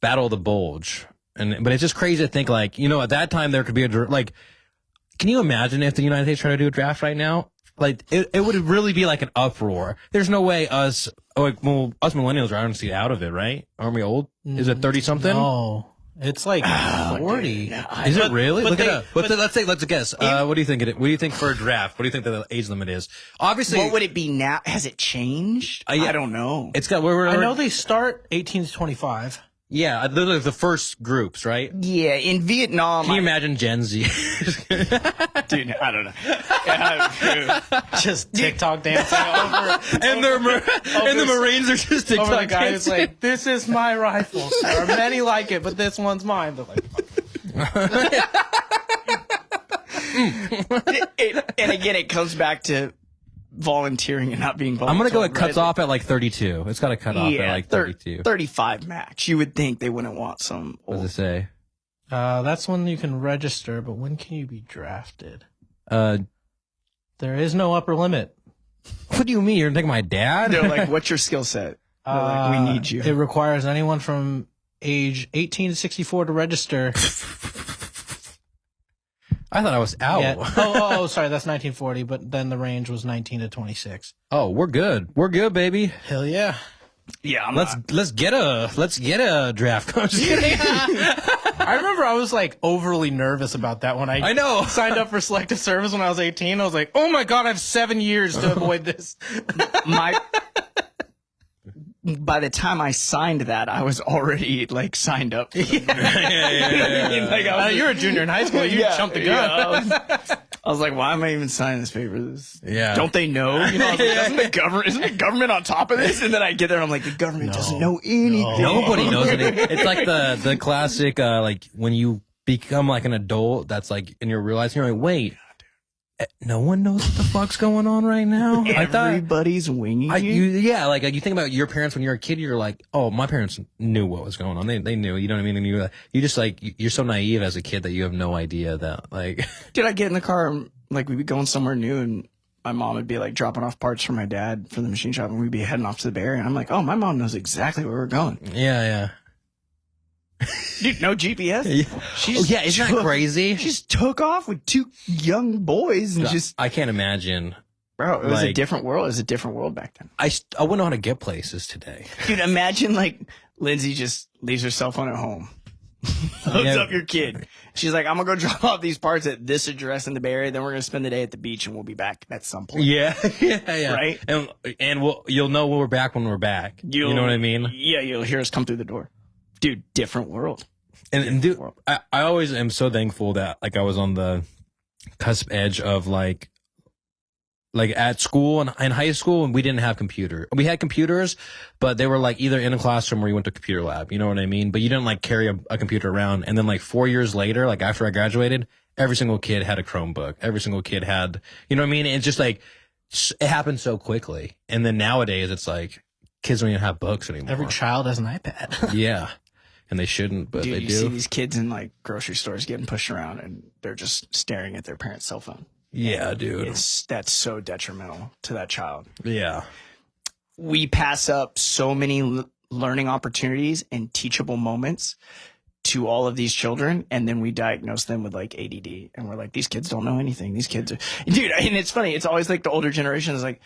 Battle of the Bulge. But it's just crazy to think like, you know, at that time there could be can you imagine if the United States tried to do a draft right now? Like, it would really be like an uproar. There's no way us millennials are honestly out of it, right? Aren't we old? Is it 30 something?
No. It's like 40.
Is it really?
but
Look
they-
it up. Let's guess. What do you think what do you think for a draft? What do you think the age limit is? Obviously,
What would it be now? Has it changed?
yeah.
I don't know.
it's got.
I know they start 18 to 25.
Yeah, those are the first groups, right?
Yeah, in Vietnam,
Can you imagine Gen Z?
dude, I don't know. Yeah,
Just TikTok dancing over.
and the Marines are just TikTok
Over the guy who's
dancing.
like, this is my rifle. There are many like it, but this one's mine. They're like,
and again, it comes back to volunteering and not being
I'm
volunteering.
gonna go. It cuts off at like 32. It's got to cut off at like 32.
35 max. You would think they wouldn't want some
What
old.
does it say?
that's when you can register, but when can you be drafted?
Uh,
There is no upper limit.
what do you mean? You're gonna take my dad?
They're like, what's your skill set? They're like, we need you.
It requires anyone from age 18 to 64 to register.
I thought I was out.
Yeah. Oh, sorry, that's 1940, but then the range was 19 to 26.
Oh, we're good. We're good, baby.
Hell yeah.
Yeah,
Let's get a draft. I'm just kidding.
I remember I was like overly nervous about that when
I know.
signed up for selective service when I was 18. I was like, oh my God, I have 7 years to avoid this.
by the time I signed that, I was already like signed up. For the Like, I was
You were a junior in high school. You jumped the gun.
I was like, why am I even signing this paper?
Yeah.
Don't they know? You know, I was like, isn't the government on top of this? And then I get there and I'm like, the government doesn't know anything.
Nobody knows anything. It's like the classic, like when you become like an adult, that's like, and you're realizing, you're like, wait, no one knows what the fuck's going on right now.
Everybody's winging you.
Yeah, like you think about your parents when you're a kid, you're like, oh, my parents knew what was going on. They knew, you know what I mean? And you just like, you're so naive as a kid that you have no idea that like.
Dude, I get in the car and like we'd be going somewhere new and my mom would be like dropping off parts for my dad for the machine shop and we'd be heading off to the Bay Area. And I'm like, oh, my mom knows exactly where we're going.
Yeah.
Dude, no GPS.
Yeah, isn't that crazy?
She just took off with two young boys and just,
I can't imagine.
bro, it was a
like-
different world. It was a different world back then.
I wouldn't know how to get places today.
Dude, imagine like Lindsay just leaves her cell phone at home. Loads
Yeah.
up your kid. She's like, I'm gonna go drop off these parts at this address in the Bay Area. Then we're gonna spend the day at the beach and we'll be back at some point.
Yeah.
Right?
And you'll know when we're back when we're back. You know what I mean?
Yeah, you'll hear us come through the door. Dude, different world.
And dude, I always am so thankful that like I was on the cusp edge of like at school and in high school, and we didn't have we had computers, but they were like either in a classroom or you went to a computer lab. You know what I mean? But you didn't like carry a computer around. And then like 4 years later, like after I graduated, every single kid had a Chromebook. Every single kid had, you know what I mean? It's just like it happened so quickly. And then nowadays, it's like kids don't even have books anymore.
Every child has an iPad.
Yeah. And they shouldn't, but
Dude,
they
you
do.
see these kids in like grocery stores getting pushed around and they're just staring at their parents' cell phone.
Yeah, dude.
That's so detrimental to that child.
Yeah.
We pass up so many learning opportunities and teachable moments to all of these children, and then we diagnose them with like ADD, and we're like, these kids don't know anything. These kids are, dude. And it's funny. It's always like the older generation is like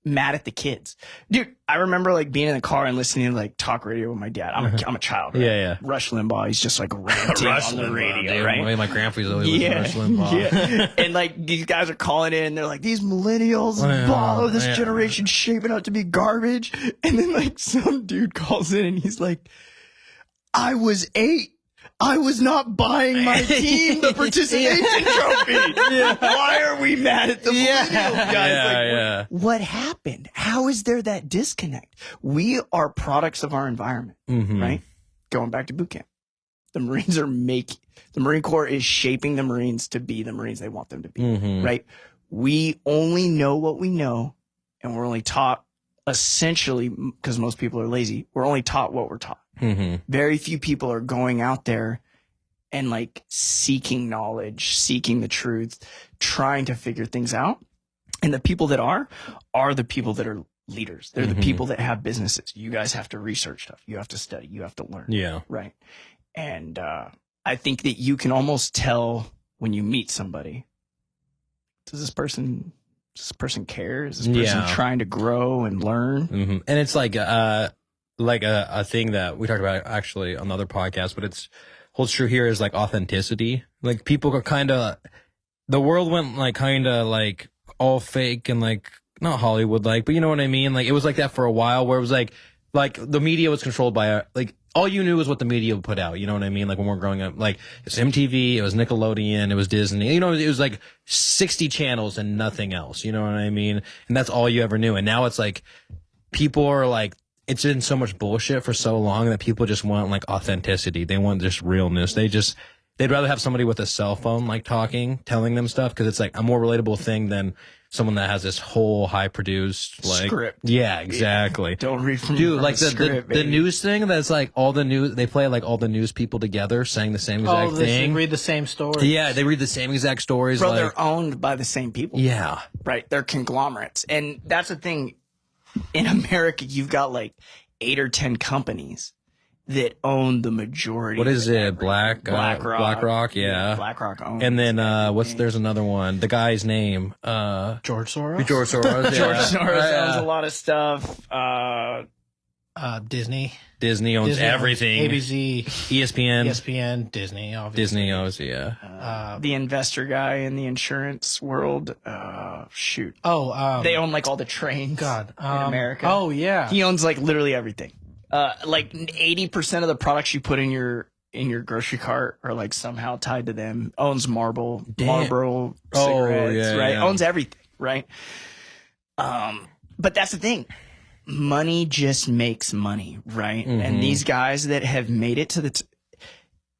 mad at the kids, dude. I remember like being in the car and listening to like talk radio with my dad. I'm a child. Right?
Yeah.
Rush Limbaugh. He's just like ranting on the radio,
Dude,
right?
My grandpa's always listening to Rush Limbaugh.
Yeah. And like these guys are calling in, they're like, these millennials, this generation shaping up to be garbage. And then like some dude calls in and he's like, I was 8. I was not buying my team the participation trophy. Why are we mad at the millennial guys? What happened? How is there that disconnect? We are products of our environment, right? Going back to boot camp. The Marine Corps is shaping the Marines to be the Marines they want them to be, right? We only know what we know, and we're only taught essentially, because most people are lazy, we're only taught what we're taught. Very few people are going out there and like seeking knowledge, seeking the truth, trying to figure things out. And the people that are the people that are leaders. They're the people that have businesses. You guys have to research stuff. You have to study. You have to learn.
Yeah.
Right. And I think that you can almost tell when you meet somebody, does this person care? Is this person trying to grow and learn?
And it's like a thing that we talked about actually on the other podcast, but it's holds true here is like authenticity. Like people are kind of, the world went like kind of like all fake and like not Hollywood like, but you know what I mean? Like it was like that for a while where it was like the media was controlled by like all you knew was what the media would put out. You know what I mean? Like when we were growing up, like it's MTV, it was Nickelodeon, it was Disney. You know, it was like 60 channels and nothing else. You know what I mean? And that's all you ever knew. And now it's like people are like, it's been so much bullshit for so long that people just want like authenticity. They want just realness. They'd rather have somebody with a cell phone like talking, telling them stuff because it's like a more relatable thing than someone that has this whole high produced like
script.
Yeah, exactly.
Yeah. Don't read from
like the
script,
the news thing that's like all the news they play like all the news people together saying the same exact thing.
They read the same story.
Yeah, they read the same exact stories.
Bro,
like,
they're owned by the same people.
Yeah.
Right. They're conglomerates. And that's the thing. In America, you've got like 8 or 10 companies that own the majority.
What is it?
BlackRock.
BlackRock, yeah.
BlackRock owns.
And then there's another one. The guy's name.
George Soros.
George Soros. Yeah.
George Soros owns a lot of stuff.
Disney.
Disney owns everything.
ABC,
ESPN,
Disney, obviously.
Disney owns, yeah.
The investor guy in the insurance world. Shoot.
They
They own like all the trains.
God.
In America.
Oh yeah.
He owns like literally everything. Like 80% of the products you put in your grocery cart are like somehow tied to them. Owns Marlboro cigarettes, right?
Yeah.
Owns everything, right? But that's the thing. Money just makes money, right?
Mm-hmm.
And these guys that have made it to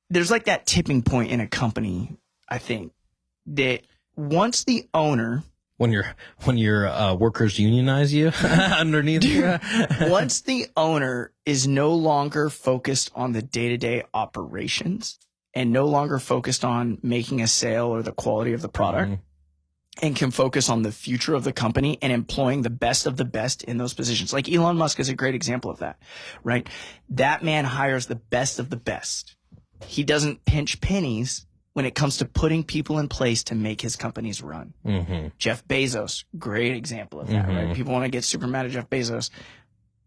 there's like that tipping point in a company, I think, that once the owner
When your workers unionize you underneath you.
once the owner is no longer focused on the day-to-day operations and no longer focused on making a sale or the quality of the product and can focus on the future of the company and employing the best of the best in those positions. Like Elon Musk is a great example of that, right? That man hires the best of the best. He doesn't pinch pennies when it comes to putting people in place to make his companies run. Jeff Bezos, great example of that, right? People want to get super mad at Jeff Bezos.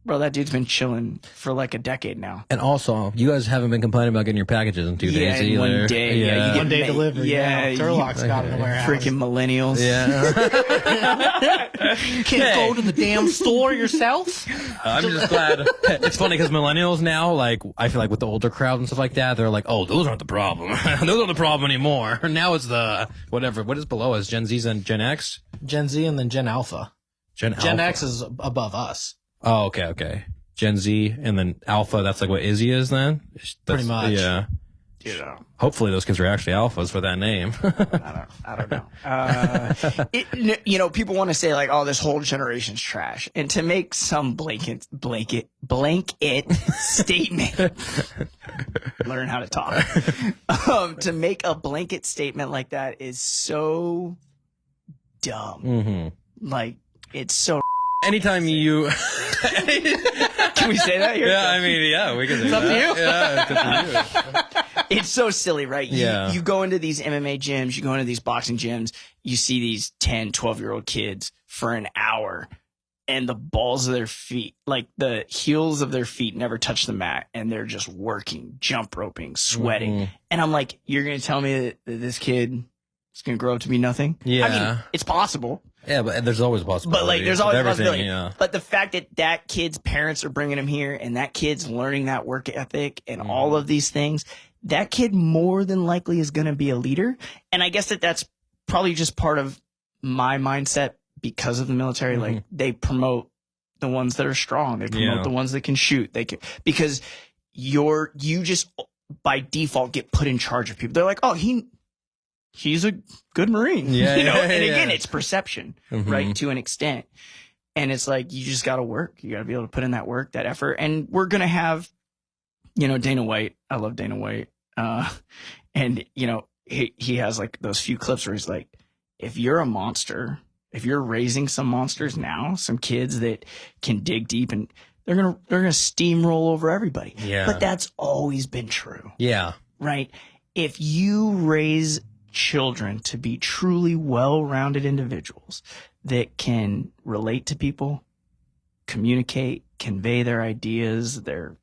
Bro, that dude's been chilling for like a decade now.
And also, you guys haven't been complaining about getting your packages in 2 days
in
either.
1 day.
Yeah.
You get
One day delivery.
Yeah.
Turlock's got it in the warehouse.
Freaking millennials.
Yeah.
You can't go to the damn store yourself.
I'm just glad. It's funny because millennials now, like, I feel like with the older crowd and stuff like that, they're like, oh, those aren't the problem. Those aren't the problem anymore. Now it's the whatever. What is below us? Gen Z's and Gen X?
Gen Z and then Gen Alpha.
Gen
Gen
Alpha.
X is above us.
Oh, okay. Gen Z and then Alpha, that's like what Izzy is then?
Pretty much.
Yeah.
You know,
Hopefully those kids are actually alphas for that name.
I don't know. People want to say like, oh, this whole generation's trash. And to make some blanket statement, learn how to talk. To make a blanket statement like that is so dumb. Like, it's so.
Anytime you.
Can we say that here?
Yeah, I mean, yeah, we can say that.
It's up to you.
Yeah, it's up to you.
It's so silly, right?
Yeah.
You go into these MMA gyms, you go into these boxing gyms, you see these 10, 12-year-old kids for an hour, and the balls of their feet, like the heels of their feet never touch the mat, and they're just working, jump roping, sweating. And I'm like, you're going to tell me that this kid is going to grow up to be nothing?
Yeah.
I mean, it's possible.
Yeah, but there's always a possibility.
But like, there's always a
With everything,
possibility.
yeah.
But the fact that that kid's parents are bringing him here and that kid's learning that work ethic and all of these things, that kid more than likely is going to be a leader. And I guess that's probably just part of my mindset because of the military. Like they promote the ones that are strong. They promote the ones that can shoot. They can, because you just by default get put in charge of people. They're like, oh, he's a good Marine.
Yeah,
And again, it's perception, right? To an extent. And it's like, you just got to work. You got to be able to put in that work, that effort. And we're going to have, Dana White. I love Dana White. And he has like those few clips where he's like, if you're a monster, if you're raising some monsters now, some kids that can dig deep and they're going to steamroll over everybody.
Yeah.
But that's always been true.
Yeah.
Right? If you raise children to be truly well-rounded individuals that can relate to people, communicate, convey their ideas, their,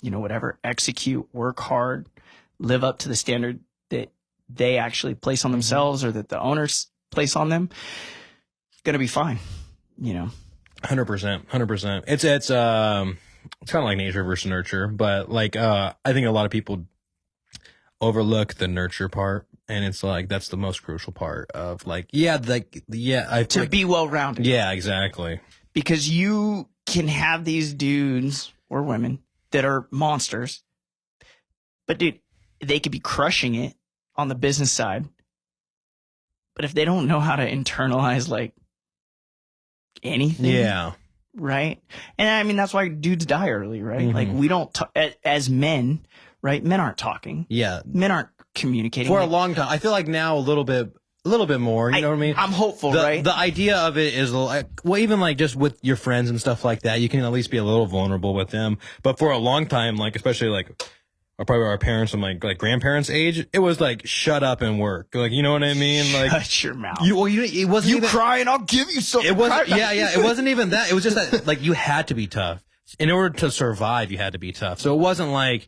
whatever, execute, work hard, live up to the standard that they actually place on themselves or that the owners place on them, it's going to be fine, you know?
100%. It's kind of like nature versus nurture, but like, I think a lot of people overlook the nurture part. And it's like, that's the most crucial part of like,
To be well-rounded.
Yeah, exactly.
Because you can have these dudes or women that are monsters, but dude, they could be crushing it on the business side. But if they don't know how to internalize like anything,
yeah,
right? And I mean, that's why dudes die early, right? Like we don't, as men, right? Men aren't talking.
Yeah.
Men aren't communicating.
For a long time. I feel like now a little bit more, you know what I mean?
I'm hopeful, right?
The idea of it is like, well, even like just with your friends and stuff like that, you can at least be a little vulnerable with them. But for a long time, like, especially like, probably our parents and like grandparents' age, it was like, shut up and work. Like, you know what I mean? Like,
shut your mouth.
It wasn't
You
even,
cry and I'll give you something.
it wasn't, it wasn't even that. It was just that, like, you had to be tough. In order to survive, you had to be tough. So it wasn't like,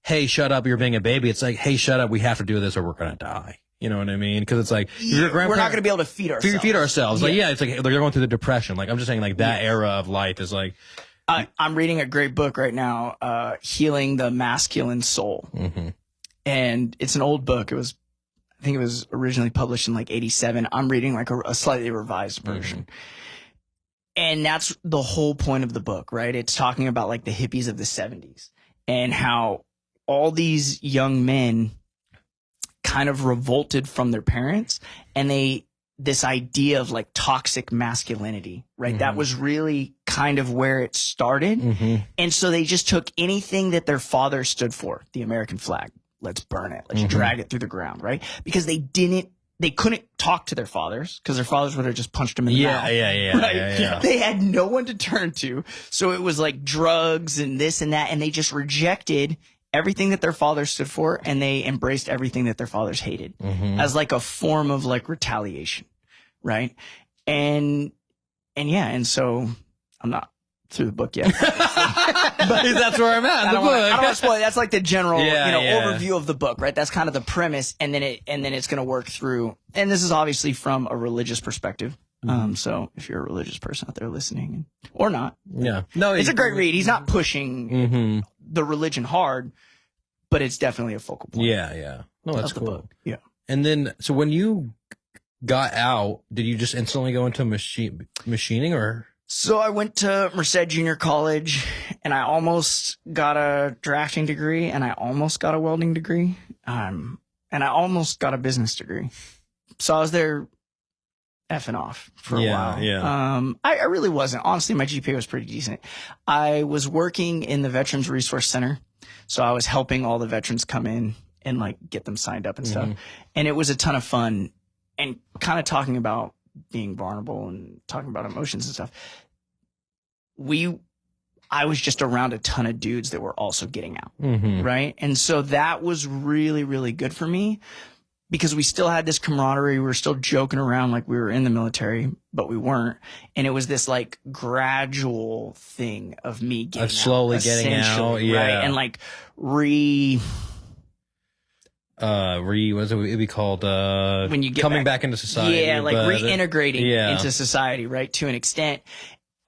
hey, shut up, you're being a baby. It's like, hey, shut up, we have to do this or we're going to die. You know what I mean? Because it's like, your
we're not going to be able to feed ourselves.
Feed ourselves. Like, yeah, it's like, they're going through the depression. Like, I'm just saying, like, that era of life is like.
I'm reading a great book right now, Healing the Masculine Soul. And it's an old book. I think it was originally published in like 87. I'm reading like a slightly revised version. And that's the whole point of the book, right? It's talking about like the hippies of the 70s and how all these young men kind of revolted from their parents, and this idea of like toxic masculinity, right? That was really kind of where it started. And so they just took anything that their father stood for, the American flag. Let's burn it. Let's drag it through the ground, right? Because they couldn't talk to their fathers because their fathers would have just punched them in the mouth. Right? They had no one to turn to. So it was like drugs and this and that. And they just rejected everything that their fathers stood for, and they embraced everything that their fathers hated as like a form of like retaliation, right? And so I'm not through the book yet,
but that's where I'm at.
I don't want to spoil it. That's like the general, overview of the book, right? That's kind of the premise, and then it's going to work through. And this is obviously from a religious perspective. So if you're a religious person out there listening or not, it's a great read. He's not pushing the religion hard, but it's definitely a focal point.
No, that's cool.
Book. Yeah.
And then, so when you got out, did you just instantly go into machining or?
So I went to Merced Junior College, and I almost got a drafting degree, and I almost got a welding degree, and I almost got a business degree. So I was there effing off for a while. I really wasn't. Honestly, my GPA was pretty decent. I was working in the Veterans Resource Center, so I was helping all the veterans come in and like get them signed up and stuff. And it was a ton of fun, and kind of talking about being vulnerable and talking about emotions and stuff. I was just around a ton of dudes that were also getting out, right? And so that was really, really good for me, because we still had this camaraderie. We were still joking around like we were in the military, but we weren't. And it was this like gradual thing of me getting
slowly
out,
getting out,
right? And like what
does it be called?
When you get
coming back into society.
Yeah, like reintegrating into society, right? To an extent.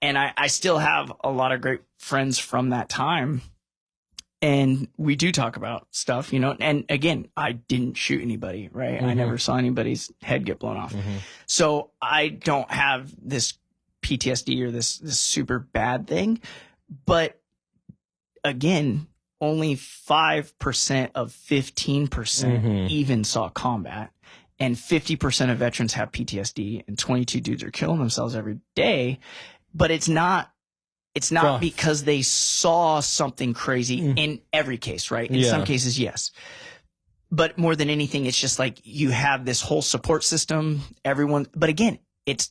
And I still have a lot of great friends from that time. And we do talk about stuff, you know, and again, I didn't shoot anybody, right? I never saw anybody's head get blown off. So I don't have this PTSD or this super bad thing. But again, only 5% of 15% even saw combat. And 50% of veterans have PTSD, and 22 dudes are killing themselves every day. But it's not because they saw something crazy in every case, right? In some cases, yes. But more than anything, it's just like you have this whole support system, but again, it's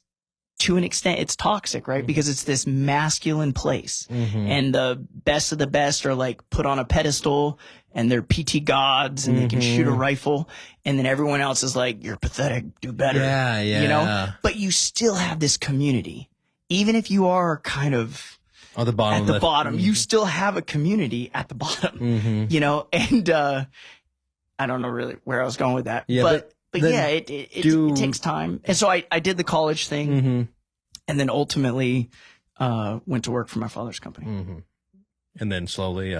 to an extent, it's toxic, right? Because it's this masculine place, and the best of the best are like put on a pedestal, and they're PT gods, and they can shoot a rifle, and then everyone else is like, you're pathetic, do better. You know? But you still have this community. Even if you are kind of
at the bottom,
you still have a community at the bottom, you know? don't know really where I was going with that.
Yeah,
but yeah, it takes time. And so I did the college thing and then ultimately went to work for my father's company.
And then slowly,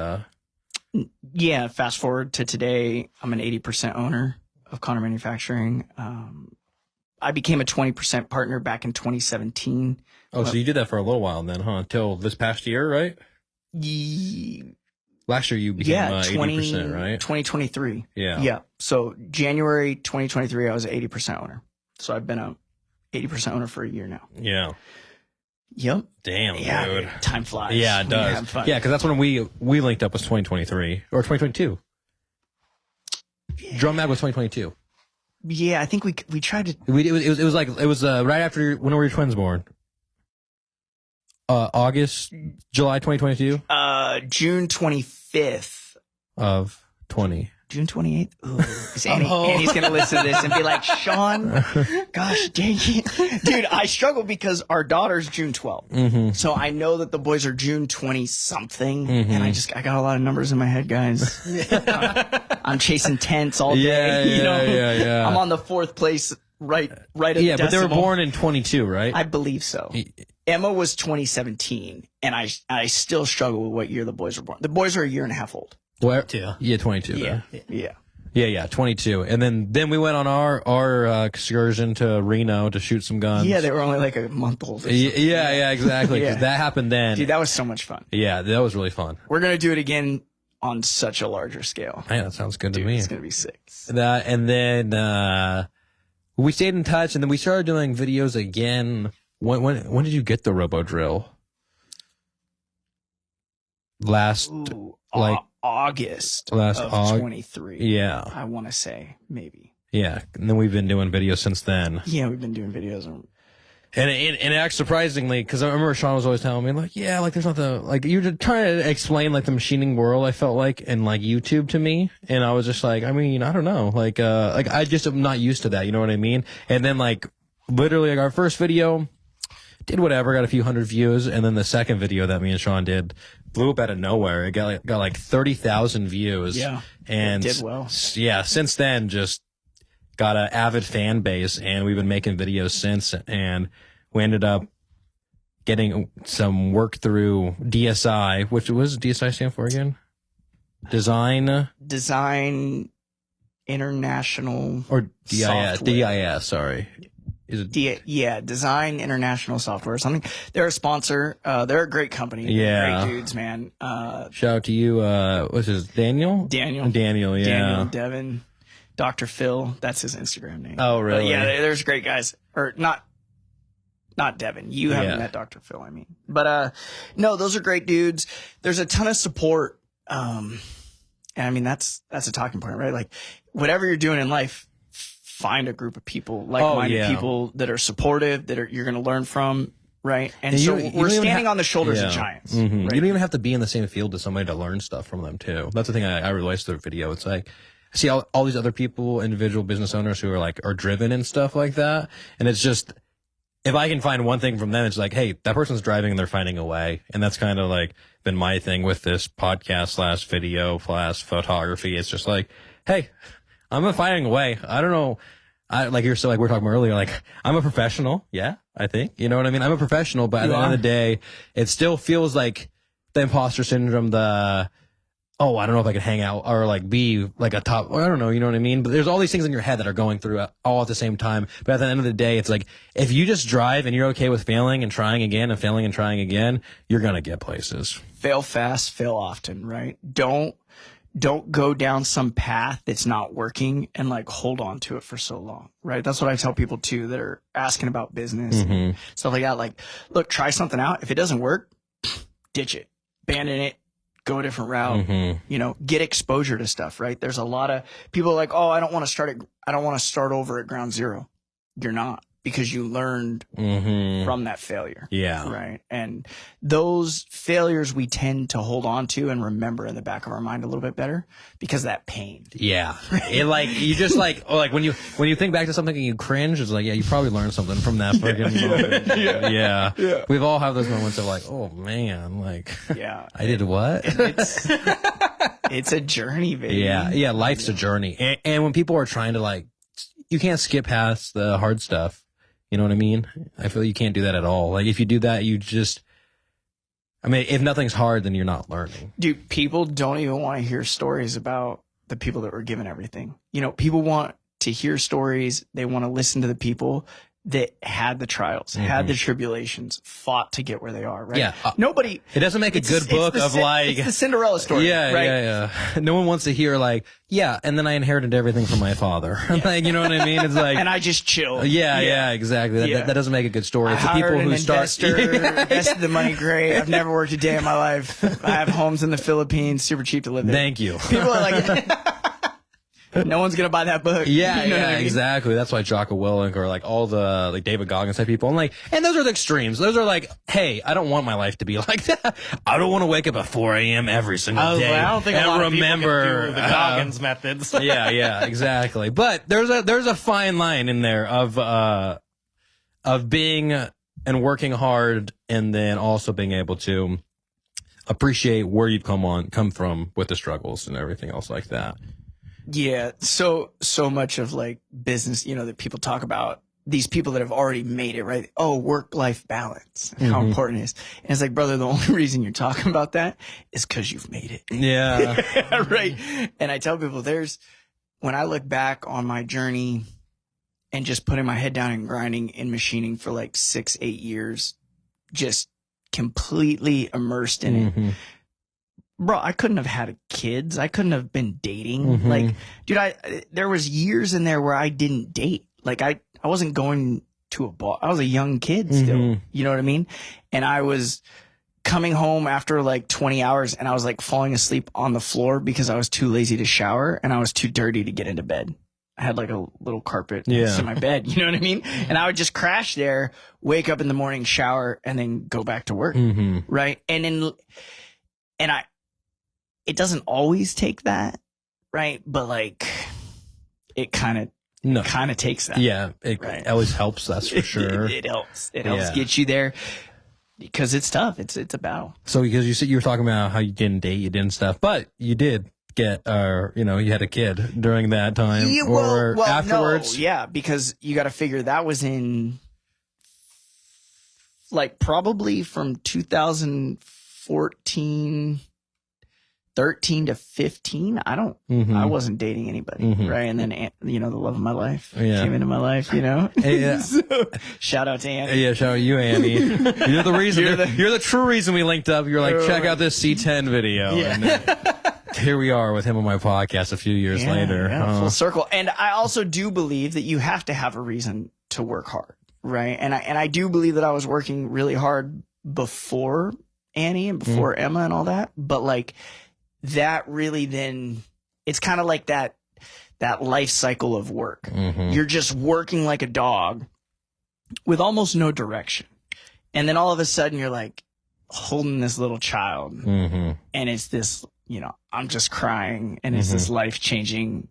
yeah, fast forward to today, I'm an 80% owner of Conour Manufacturing. I became a 20% partner back in 2017.
Oh, so you did that for a little while then, huh? Until this past year, right? Last year you became 80%, right?
2023.
Yeah.
Yeah. So January 2023, I was an 80% owner. So I've been a 80% owner for a year now.
Yeah.
Yep.
Damn,
yeah,
dude.
Time flies.
Yeah, it does. Yeah, because that's when we linked up was 2023 or 2022. Drum Mag was 2022.
Yeah, I think we tried to.
It was right after when were your twins born? July 2022.
June 25th
of 20.
June 28th. Ooh, Annie's gonna listen to this and be like, Shawn, gosh dang it, dude. I struggle because our daughter's June 12th, so I know that the boys are June 20 something, and I got a lot of numbers in my head, guys. I'm chasing tents all day.
Yeah.
I'm on the 4th place, right at the decimal.
But they were born in 22, right?
I believe so. Emma was 2017, and I still struggle with what year the boys were born. The boys are a year and a half old.
Where? Yeah, 22.
Yeah,
22. And then we went on our excursion to Reno to shoot some guns.
Yeah, they were only like a month old.
Yeah, exactly. 'Cause that happened then.
Dude, that was so much fun.
Yeah, that was really fun.
We're gonna do it again on such a larger scale.
Yeah, that sounds good to me.
It's gonna be sick.
And then we stayed in touch, and then we started doing videos again. When did you get the robo drill?
August
of
23.
Yeah.
I want to say maybe.
Yeah. And then we've been doing videos since then.
Yeah, we've been doing videos.
And it acts surprisingly, because I remember Shawn was always telling me, like, yeah, like, there's not like, you were trying to explain, like, the machining world, I felt like, and, like, YouTube to me. And I was just like, I mean, I don't know. Like, I just am not used to that. You know what I mean? And then, like, literally, like, our first video did whatever, got a few hundred views. And then the second video that me and Shawn did blew up out of nowhere. It got like 30,000 views.
Yeah.
And
it did well.
Yeah. Since then, just got an avid fan base, and we've been making videos since. And we ended up getting some work through DSI, which was DSI stand for again? Design International or DIS.
Software.
DIS, sorry. Is it
Design International Software or something. They're a sponsor. They're a great company.
Yeah.
Great dudes, man.
Shout out to you. What's his Daniel, yeah.
Daniel, Devin, Dr. Phil. That's his Instagram name.
Oh, really?
But yeah, there's great guys. Or not Devin. You haven't met Dr. Phil, I mean. But no, those are great dudes. There's a ton of support. And I mean, that's a talking point, right? Like, whatever you're doing in life, find a group of people, like-minded people that are supportive, that you're going to learn from, right? And so we're standing on the shoulders of giants. Right?
You don't even have to be in the same field as somebody to learn stuff from them, too. That's the thing I realized through the video. It's like, I see all these other people, individual business owners who are driven and stuff like that. And it's just, if I can find one thing from them, it's like, hey, that person's driving and they're finding a way. And that's kind of like been my thing with this podcast / video / photography. It's just like, hey, I'm finding a way. I don't know. Like we're talking about earlier, like, I'm a professional. Yeah, I think, you know what I mean? I'm a professional, but at the end of the day, it still feels like the imposter syndrome, I don't know if I can hang out or like be like a top, I don't know, you know what I mean? But there's all these things in your head that are going through all at the same time. But at the end of the day, it's like, if you just drive and you're okay with failing and trying again and failing and trying again, you're going to get places.
Fail fast, fail often, right? Don't go down some path that's not working and like hold on to it for so long, right? That's what I tell people too that are asking about business and stuff like that. Like, look, try something out. If it doesn't work, ditch it, abandon it, go a different route, get exposure to stuff, right? There's a lot of people like, oh, I don't want to start over at ground zero. You're not, because you learned from that failure.
Yeah.
Right. And those failures we tend to hold on to and remember in the back of our mind a little bit better because of that pain.
Yeah. It like, you just like when you think back to something and you cringe, it's like, yeah, you probably learned something from that fucking moment. Yeah. We've all had those moments of like, oh man, like,
yeah,
I did what?
It's a journey, baby.
Yeah. Life's a journey. And when people are trying to like, you can't skip past the hard stuff. You know what I mean? I feel you can't do that at all. Like if you do that, you just, I mean, if nothing's hard, then you're not learning.
Dude, people don't even want to hear stories about the people that were given everything. You know, people want to hear stories. They want to listen to the people that had the trials, had the tribulations, fought to get where they are, right?
Yeah.
Nobody.
It doesn't make a good book of like.
It's the Cinderella story.
Yeah,
right?
yeah. No one wants to hear like, yeah, and then I inherited everything from my father. Like, you know what I mean? It's like.
And I just chill.
Yeah, exactly. That doesn't make a good story. It's the people who
investor, invested the money great. I've never worked a day in my life. I have homes in the Philippines, super cheap to live there.
Thank you.
People are like. No one's gonna buy that book.
Yeah,
you know what I mean?
Exactly. That's why Jocko Willink or like all the like David Goggins type people. And those are the extremes. Those are like, hey, I don't want my life to be like that. I don't want to wake up at 4 a.m. every single day.
I don't think a lot of people can do the Goggins methods.
Yeah, exactly. But there's a fine line in there of being and working hard, and then also being able to appreciate where you've come from with the struggles and everything else like that.
Yeah, so much of like business, you know, that people talk about, these people that have already made it, right? Oh, work-life balance, how important it is. And it's like, brother, the only reason you're talking about that is because you've made it.
Yeah.
Right. And I tell people when I look back on my journey and just putting my head down and grinding in machining for like 6-8 years, just completely immersed in it. Bro, I couldn't have had kids. I couldn't have been dating. Like, dude, there was years in there where I didn't date. Like, I wasn't going to a bar. I was a young kid still. You know what I mean? And I was coming home after like 20 hours and I was like falling asleep on the floor because I was too lazy to shower and I was too dirty to get into bed. I had like a little carpet in my bed. You know what I mean? And I would just crash there, wake up in the morning, shower, and then go back to work. Right. It doesn't always take that, right? But like, it kind of takes that.
Yeah, it always helps. That's for sure.
It helps. It helps get you there because it's tough. It's a battle.
So because you said you were talking about how you didn't date, you didn't stuff, but you did get, you had a kid during that time or afterwards.
No, yeah, because you got to figure that was in like probably from 2014. 13 to 15, I wasn't dating anybody, right? And then, the love of my life came into my life, So, shout out to Annie.
Yeah, shout out you, Annie. You're the reason. You're the true reason we linked up. You're like, check out this C10 video. Yeah. And here we are with him on my podcast a few years later.
Yeah, full circle. And I also do believe that you have to have a reason to work hard, right? And I do believe that I was working really hard before Annie and before Emma and all that, but like, that really then it's kind of like that life cycle of work. You're just working like a dog with almost no direction. And then all of a sudden you're like holding this little child and it's this, I'm just crying and it's this life-changing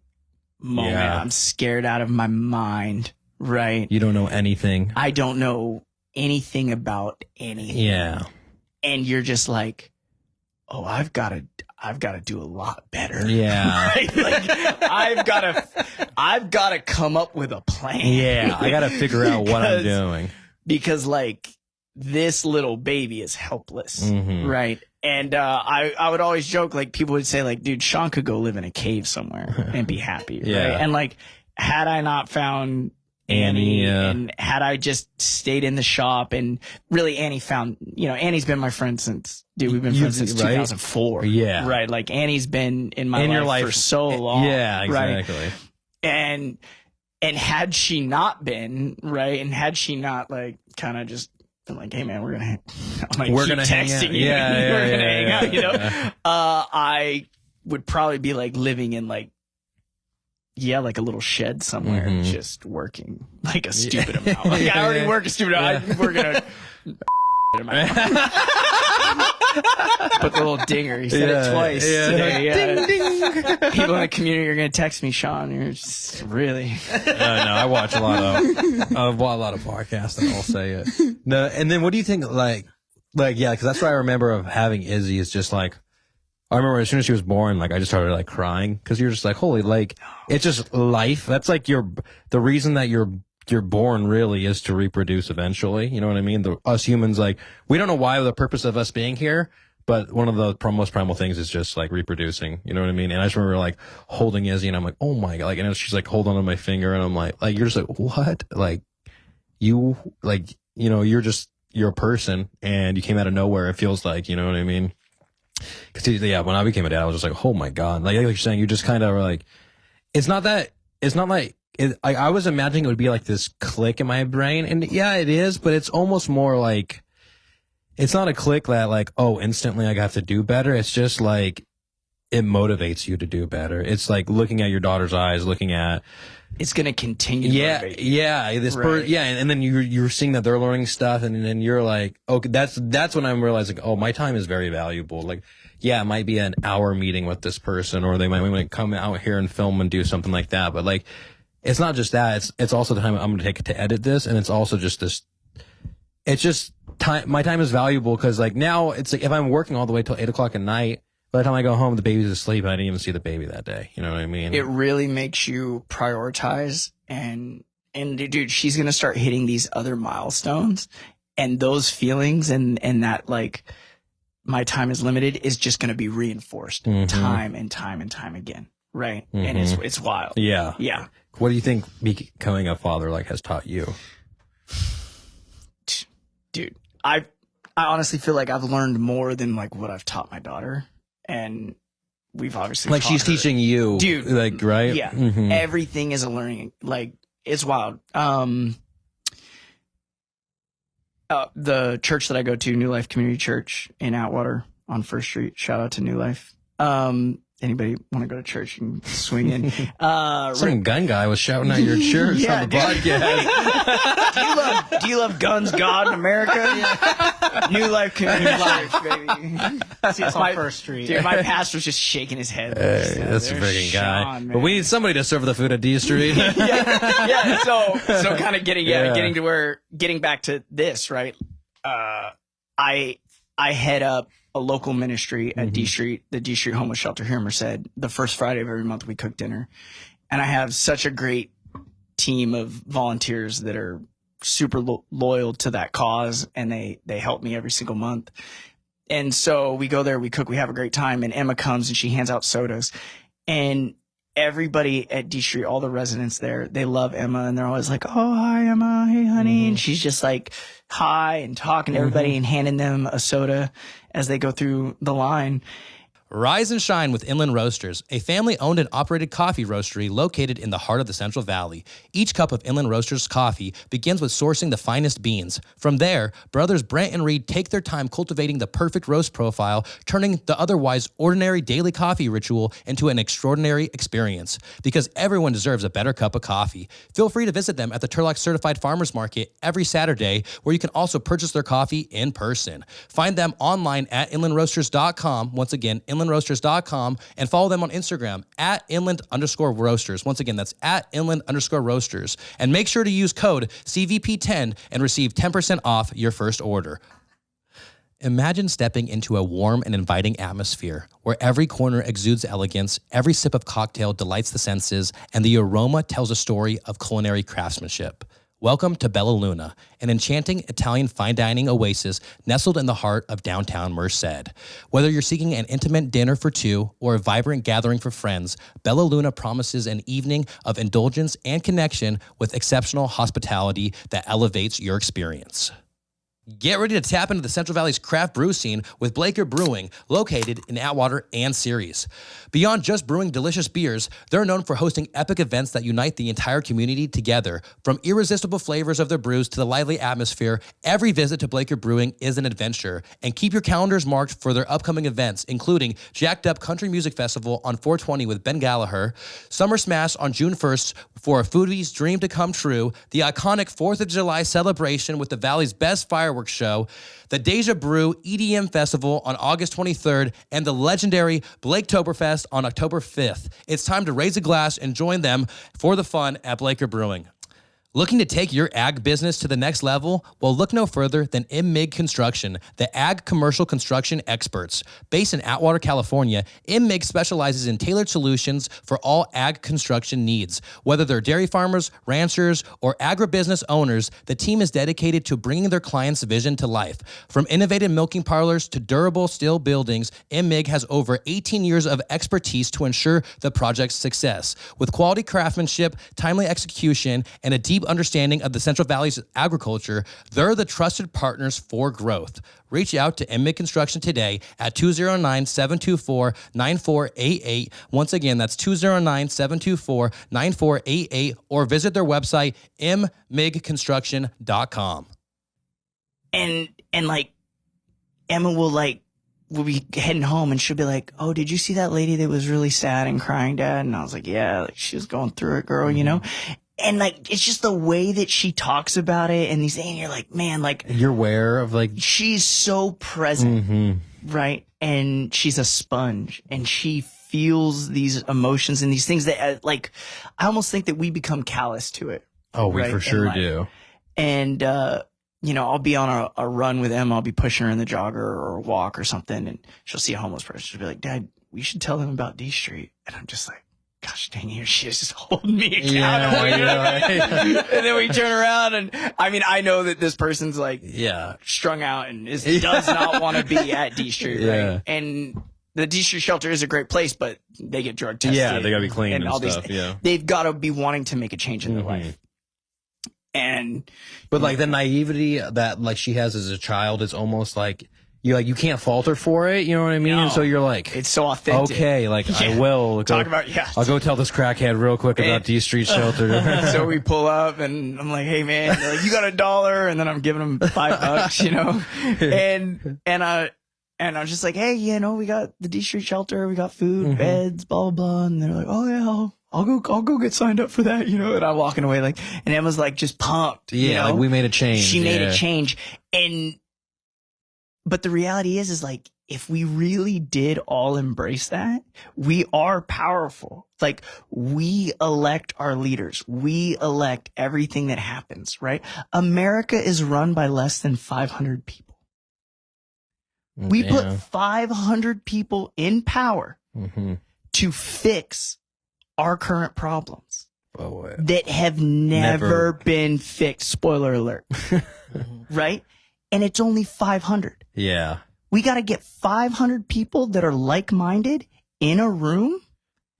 moment.
Yeah.
I'm scared out of my mind, right?
You don't know anything.
I don't know anything about anything.
Yeah.
And you're just like, oh, I've got to do a lot better.
Yeah.
Right? Like I've got to come up with a plan.
Yeah. I got to figure out what I'm doing.
Because like this little baby is helpless. Right. And I would always joke, like people would say like, dude, Shawn could go live in a cave somewhere and be happy. Right.
Yeah.
And like, had I not found Annie, and had I just stayed in the shop, and really Annie found, Annie's been my friend since, we've been friends since 2004.
Yeah.
Right. Like Annie's been in my life for so long.
Yeah, exactly.
Right? And had she not been, right, and had she not like kind of just been like, hey man, we're gonna hang out. We're gonna hang out. I would probably be like living in like a little shed somewhere, just working like a stupid amount. Like I already work a stupid amount. We're gonna put the little dinger. He said it twice today. Ding, ding. People in the community are gonna text me, Shawn. You're just really.
No, I watch a lot of podcasts, and I'll say it. No, and then what do you think? Like, yeah, because that's what I remember of having Izzy is just like, I remember as soon as she was born, like I just started like crying because you're just like, holy, like it's just life. That's like the reason that you're born really is to reproduce eventually. You know what I mean? Us humans, like we don't know why the purpose of us being here, but one of the most primal things is just like reproducing. You know what I mean? And I just remember like holding Izzy, and I'm like, oh my god, like, and she's like holding on to my finger, and I'm like you're just like, what? Like you, like, you know, you're a person, and you came out of nowhere. It feels like, you know what I mean? Cause yeah, when I became a dad, I was just like, oh my god, like you're saying, you just kind of like, it's not like. I was imagining it would be like this click in my brain, and yeah, it is, but it's almost more like, it's not a click that like, oh, instantly I have to do better. It's just like, it motivates you to do better. It's like looking at your daughter's eyes, looking at,
it's going to continue.
Yeah. And then you're seeing that they're learning stuff, and then you're like, okay, that's when I'm realizing, oh, my time is very valuable. Like, yeah, it might be an hour meeting with this person, or they might come out here and film and do something like that. But like, it's not just that. It's also the time I'm going to take to edit this, and it's also just this. It's just time. My time is valuable because like now it's like if I'm working all the way till 8 o'clock at night, by the time I go home, the baby's asleep. I didn't even see the baby that day. You know what I mean?
It really makes you prioritize, and dude, she's going to start hitting these other milestones, and those feelings and that like my time is limited is just going to be reinforced time and time and time again. Right. And it's wild.
Yeah.
Yeah.
What do you think becoming a father like has taught you?
Dude, I honestly feel like I've learned more than like what I've taught my daughter, and we've obviously
like she's teaching you,
dude,
like, right?
Yeah, everything is a learning. Like, it's wild. The church that I go to, New Life Community Church in Atwater on First Street. Shout out to New Life. Anybody want to go to church and swing in?
Some gun guy was shouting out your church on the podcast.
Do you love guns, God, in America? New Life Community Church, baby.
See, it's on First Street.
Dude, my pastor's just shaking his head.
That's a freaking guy.
Shawn,
but we need somebody to serve the food at D Street.
yeah. So kind of getting back to this, right? I head up a local ministry at D Street, the D Street Homeless Shelter here in Merced. The first Friday of every month, we cook dinner, and I have such a great team of volunteers that are super loyal to that cause, and they help me every single month. And so we go there, we cook, we have a great time, and Emma comes and she hands out sodas, and everybody at D Street, all the residents there, they love Emma, and they're always like, "Oh, hi, Emma. Hey, honey." And she's just like, hi, and talking to everybody and handing them a soda as they go through the line.
Rise and shine with Inland Roasters, a family-owned and operated coffee roastery located in the heart of the Central Valley. Each cup of Inland Roasters coffee begins with sourcing the finest beans. From there, brothers Brant and Reed take their time cultivating the perfect roast profile, turning the otherwise ordinary daily coffee ritual into an extraordinary experience. Because everyone deserves a better cup of coffee. Feel free to visit them at the Turlock Certified Farmers Market every Saturday, where you can also purchase their coffee in person. Find them online at inlandroasters.com. Once again, inlandroasters.com, and follow them on Instagram at inland_roasters. Once again, that's at inland_roasters. And make sure to use code CVP10 and receive 10% off your first order. Imagine stepping into a warm and inviting atmosphere where every corner exudes elegance, every sip of cocktail delights the senses, and the aroma tells a story of culinary craftsmanship. Welcome to Bella Luna, an enchanting Italian fine dining oasis nestled in the heart of downtown Merced. Whether you're seeking an intimate dinner for two or a vibrant gathering for friends, Bella Luna promises an evening of indulgence and connection with exceptional hospitality that elevates your experience. Get ready to tap into the Central Valley's craft brew scene with Blaker Brewing, located in Atwater and Ceres. Beyond just brewing delicious beers, they're known for hosting epic events that unite the entire community together. From irresistible flavors of their brews to the lively atmosphere, every visit to Blaker Brewing is an adventure. And keep your calendars marked for their upcoming events, including Jacked Up Country Music Festival on 420 with Ben Gallagher, Summer Smash on June 1st for a foodie's dream to come true, the iconic 4th of July celebration with the Valley's best fireworks show, the Deja Brew EDM Festival on August 23rd, and the legendary Blaketoberfest on October 5th. It's time to raise a glass and join them for the fun at Blaker Brewing. Looking to take your ag business to the next level? Well, look no further than M-Mig Construction, the ag commercial construction experts. Based in Atwater, California, M-Mig specializes in tailored solutions for all ag construction needs. Whether they're dairy farmers, ranchers, or agribusiness owners, the team is dedicated to bringing their clients' vision to life. From innovative milking parlors to durable steel buildings, M-Mig has over 18 years of expertise to ensure the project's success. With quality craftsmanship, timely execution, and a deep understanding of the Central Valley's agriculture, they're the trusted partners for growth. Reach out to M-Mig Construction today at 209-724-9488. Once again, that's 209-724-9488, or visit their website, mmigconstruction.com.
And like, Emma we'll be heading home and she'll be like, "Oh, did you see that lady that was really sad and crying, Dad?" And I was like, "Yeah, like she was going through it, girl, you know?" And like, it's just the way that she talks about it and these, and you're like, man, like,
you're aware of like,
she's so present, right? And she's a sponge and she feels these emotions and these things that like, I almost think that we become callous to it.
oh, we
right?
for sure do.
And, you know, I'll be on a run with Emma. I'll be pushing her in the jogger or a walk or something. And she'll see a homeless person. She'll be like, "Dad, we should tell them about D Street." And I'm just like, gosh dang, here she is just holding me accountable.
Yeah.
And then we turn around and I mean, I know that this person's like strung out and does not want to be at D Street, right? And the D Street shelter is a great place, but they get drug tested.
Yeah, they gotta be clean and
all
stuff.
These, they've got to be wanting to make a change in their life.
But like the naivety that like she has as a child is almost like you can't fault her for it, you know what I mean?
No,
and so you're like,
it's so authentic.
Okay, like I will
talk about I'll
go tell this crackhead real quick about D Street shelter.
So we pull up and I'm like, "Hey man," they're like, "You got $1?" And then I'm giving them $5, you know? And I'm just like, "Hey, you know, we got the D Street shelter, we got food, beds, blah, blah, blah." And they're like, "Oh yeah, I'll go get signed up for that," you know? And I'm walking away like, and Emma's like just pumped.
Yeah,
you know?
like we made a change.
She made a change. But the reality is like, if we really did all embrace that, we are powerful. Like, we elect our leaders. We elect everything that happens, right? America is run by less than 500 people. We put 500 people in power to fix our current problems that have never been fixed. Spoiler alert. Right? And it's only 500.
Yeah.
We got to get 500 people that are like-minded in a room.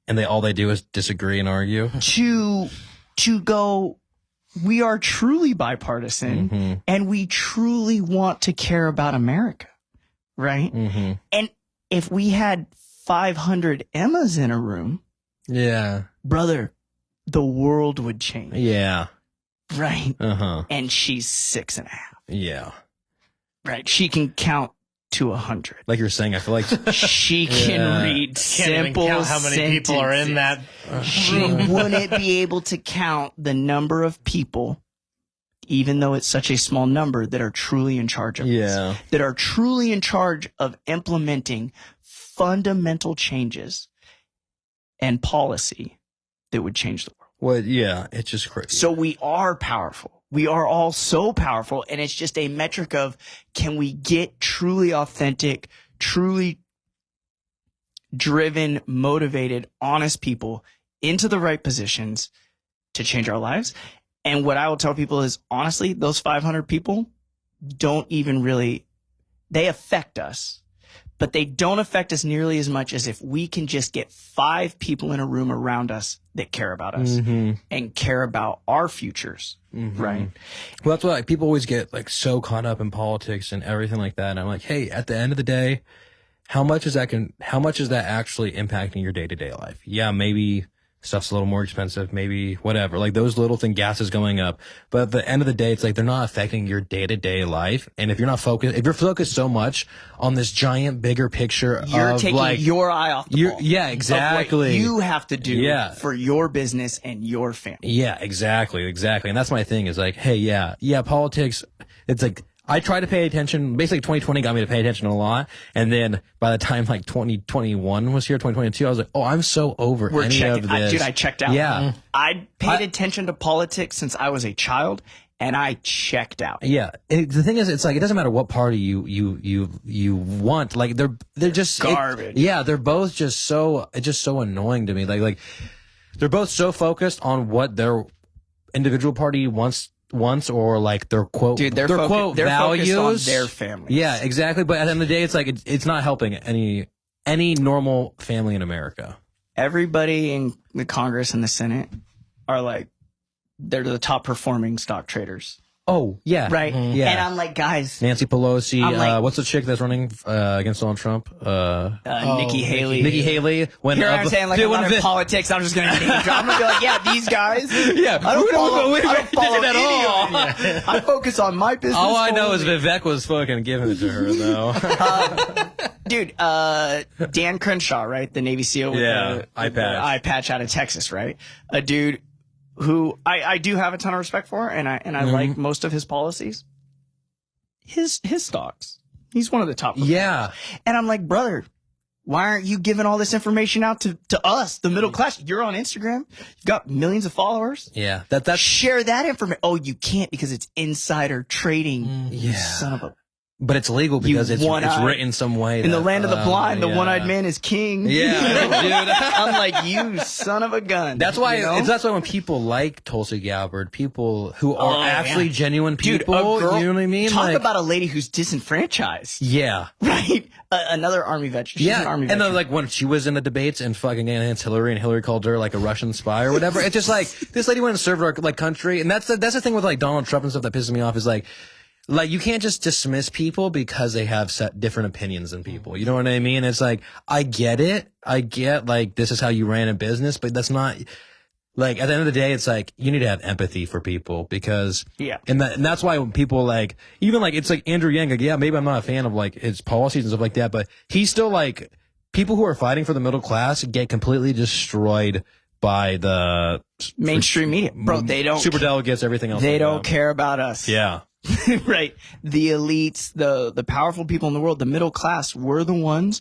And all they do is disagree and argue.
To go, we are truly bipartisan and we truly want to care about America. Right? And if we had 500 Emmas in a room, brother, the world would change.
Yeah.
Right? And she's 6.5.
Yeah.
Right? She can count to 100.
Like you're saying, I feel like
she can read simple
count how many
sentences.
people are in that.
She wouldn't be able to count the number of people, even though it's such a small number, that are truly in charge of this, that are truly in charge of implementing fundamental changes and policy that would change the world.
Well, yeah, it's just crazy.
So we are powerful. We are all so powerful. And it's just a metric of, can we get truly authentic, truly driven, motivated, honest people into the right positions to change our lives? And what I will tell people is, honestly, those 500 people don't even really, they affect us, but they don't affect us nearly as much as if we can just get 5 people in a room around us that care about us and care about our futures. Right.
Well, that's why people always get like so caught up in politics and everything like that. And I'm like, hey, at the end of the day, how much is that actually impacting your day-to-day life? Yeah, maybe stuff's a little more expensive, maybe whatever, like those little things, gas is going up. But at the end of the day, it's like they're not affecting your day-to-day life. And if you're focused so much on this giant, bigger picture,
you're taking like, your eye off the ball.
Yeah, exactly.
Of what you have to do for your business and your family.
Yeah, exactly. And that's my thing is like, hey, yeah, politics. It's like, I tried to pay attention. Basically, 2020 got me to pay attention a lot. And then by the time like 2021 was here, 2022, I was like, oh, I'm so over of this.
I checked out.
Yeah.
I paid attention to politics since I was a child, and I checked out.
Yeah. The thing is, it's like, it doesn't matter what party you want. Like, they're just
garbage.
They're both just so annoying to me. Like, they're both so focused on what their individual party wants, or like their quote,
they're
quote values,
focused on their families.
Yeah, exactly. But at the end of the day, it's like it's not helping any normal family in America.
Everybody in the Congress and the Senate are like, they're the top performing stock traders.
Oh yeah,
right.
Yeah,
and I'm like, guys,
Nancy Pelosi.
Like,
what's the chick that's running against Donald Trump?
Nikki Haley.
Nikki Haley. When
here I'm saying, like, I'm not in politics. I'm just gonna name drop. I'm gonna be like, yeah, these guys. Yeah, I don't follow at all. Yeah. I focus on my business.
All I know is Vivek was fucking giving it to her though.
Dude, Dan Crenshaw, right, the Navy SEAL with the eye patch out of Texas, right? A dude who I do have a ton of respect for, and I like most of his policies. His stocks, he's one of the top.
Yeah.
And I'm like, brother, why aren't you giving all this information out to us, the middle class? You're on Instagram. You've got millions of followers.
Yeah. That's
share that information. Oh, you can't because it's insider trading. You son of a.
But it's legal because it's written some way.
In the land of the blind, the one-eyed man is king.
Yeah, dude.
I'm like, you son of a gun.
That's why. That's why when people like Tulsi Gabbard, people who are actually genuine people,
dude,
you know what I mean?
Talk about a lady who's disenfranchised.
Yeah.
Right. Another army veteran. She's an army veteran.
And then like when she was in the debates and fucking against Hillary, and Hillary called her like a Russian spy or whatever. It's just like this lady went and served our like country, and that's the thing with like Donald Trump and stuff that pisses me off is like you can't just dismiss people because they have set different opinions than people. You know what I mean? It's like, I get it. I get like, this is how you ran a business, but that's not like, at the end of the day, it's like, you need to have empathy for people because, and that's why when people like, even like, it's like Andrew Yang, like, yeah, maybe I'm not a fan of like his policies and stuff like that, but he's still like, people who are fighting for the middle class get completely destroyed by the
mainstream media. Bro, they don't.
Super delegates, everything else.
They don't care about us.
Yeah.
Right. The elites, the powerful people in the world, the middle class, we're the ones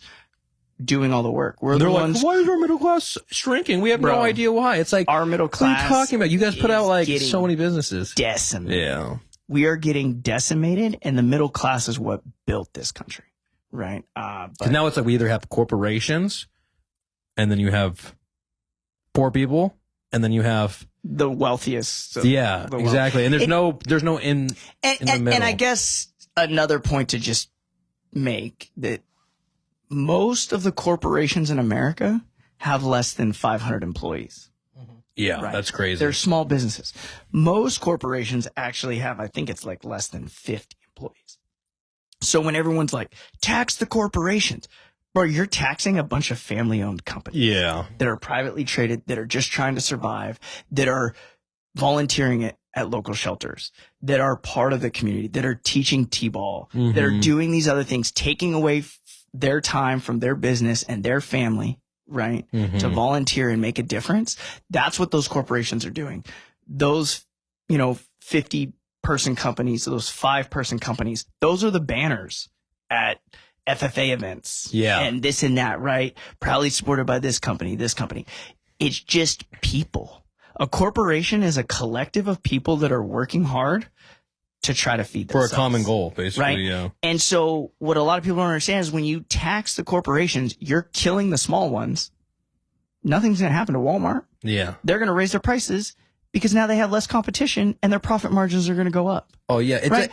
doing all the work. We're the ones.
Why is our middle class shrinking? We have no idea why. It's like,
our middle class.
What are you talking about? You guys put out like so many businesses.
Decimated.
Yeah.
We are getting decimated, and the middle class is what built this country. Right.
Because now it's like we either have corporations, and then you have poor people, and then you have
the wealthiest.
Exactly. And there's no in the middle.
And I guess another point to just make that most of the corporations in America have less than 500 employees.
Yeah, right? That's crazy.
They're small businesses. Most corporations actually have, I think it's like less than 50 employees. So when everyone's like, tax the corporations, bro, you're taxing a bunch of family-owned companies.
Yeah.
That are privately traded, that are just trying to survive, that are volunteering at local shelters, that are part of the community, that are teaching T-ball, that are doing these other things, taking away their time from their business and their family, right, to volunteer and make a difference. That's what those corporations are doing. Those, 50-person companies, those 5-person companies, those are the banners at FFA events, and this and that, right? Proudly supported by this company, this company. It's just people. A corporation is a collective of people that are working hard to try to feed themselves.
For a common goal, basically,
right?
Yeah.
And so what a lot of people don't understand is when you tax the corporations, you're killing the small ones. Nothing's going to happen to Walmart.
Yeah.
They're going to raise their prices because now they have less competition and their profit margins are going to go up.
Oh, yeah. It's
right?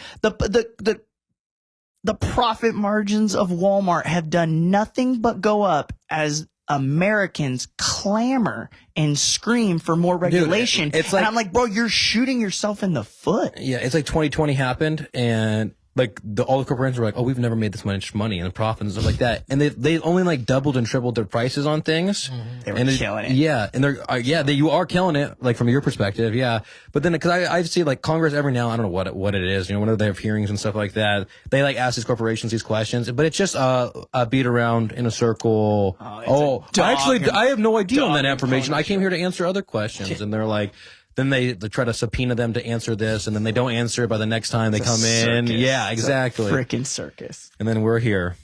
The profit margins of Walmart have done nothing but go up as Americans clamor and scream for more regulation.
Dude, it's like,
and I'm like, bro, you're shooting yourself in the foot.
Yeah, it's like 2020 happened, and like all the corporations were like, oh, we've never made this much money and profits and stuff like that, and they only like doubled and tripled their prices on things.
They were killing it.
Yeah, and you are killing it, like from your perspective, yeah. But then because I see like Congress every now, I don't know what it is, whenever they have hearings and stuff like that, they like ask these corporations these questions, but it's just a beat around in a circle. I have no idea on that information. I came here to answer other questions, and they're like, then they try to subpoena them to answer this, and then they don't answer it by the next time they come in. Yeah, exactly.
Freaking circus.
And then we're here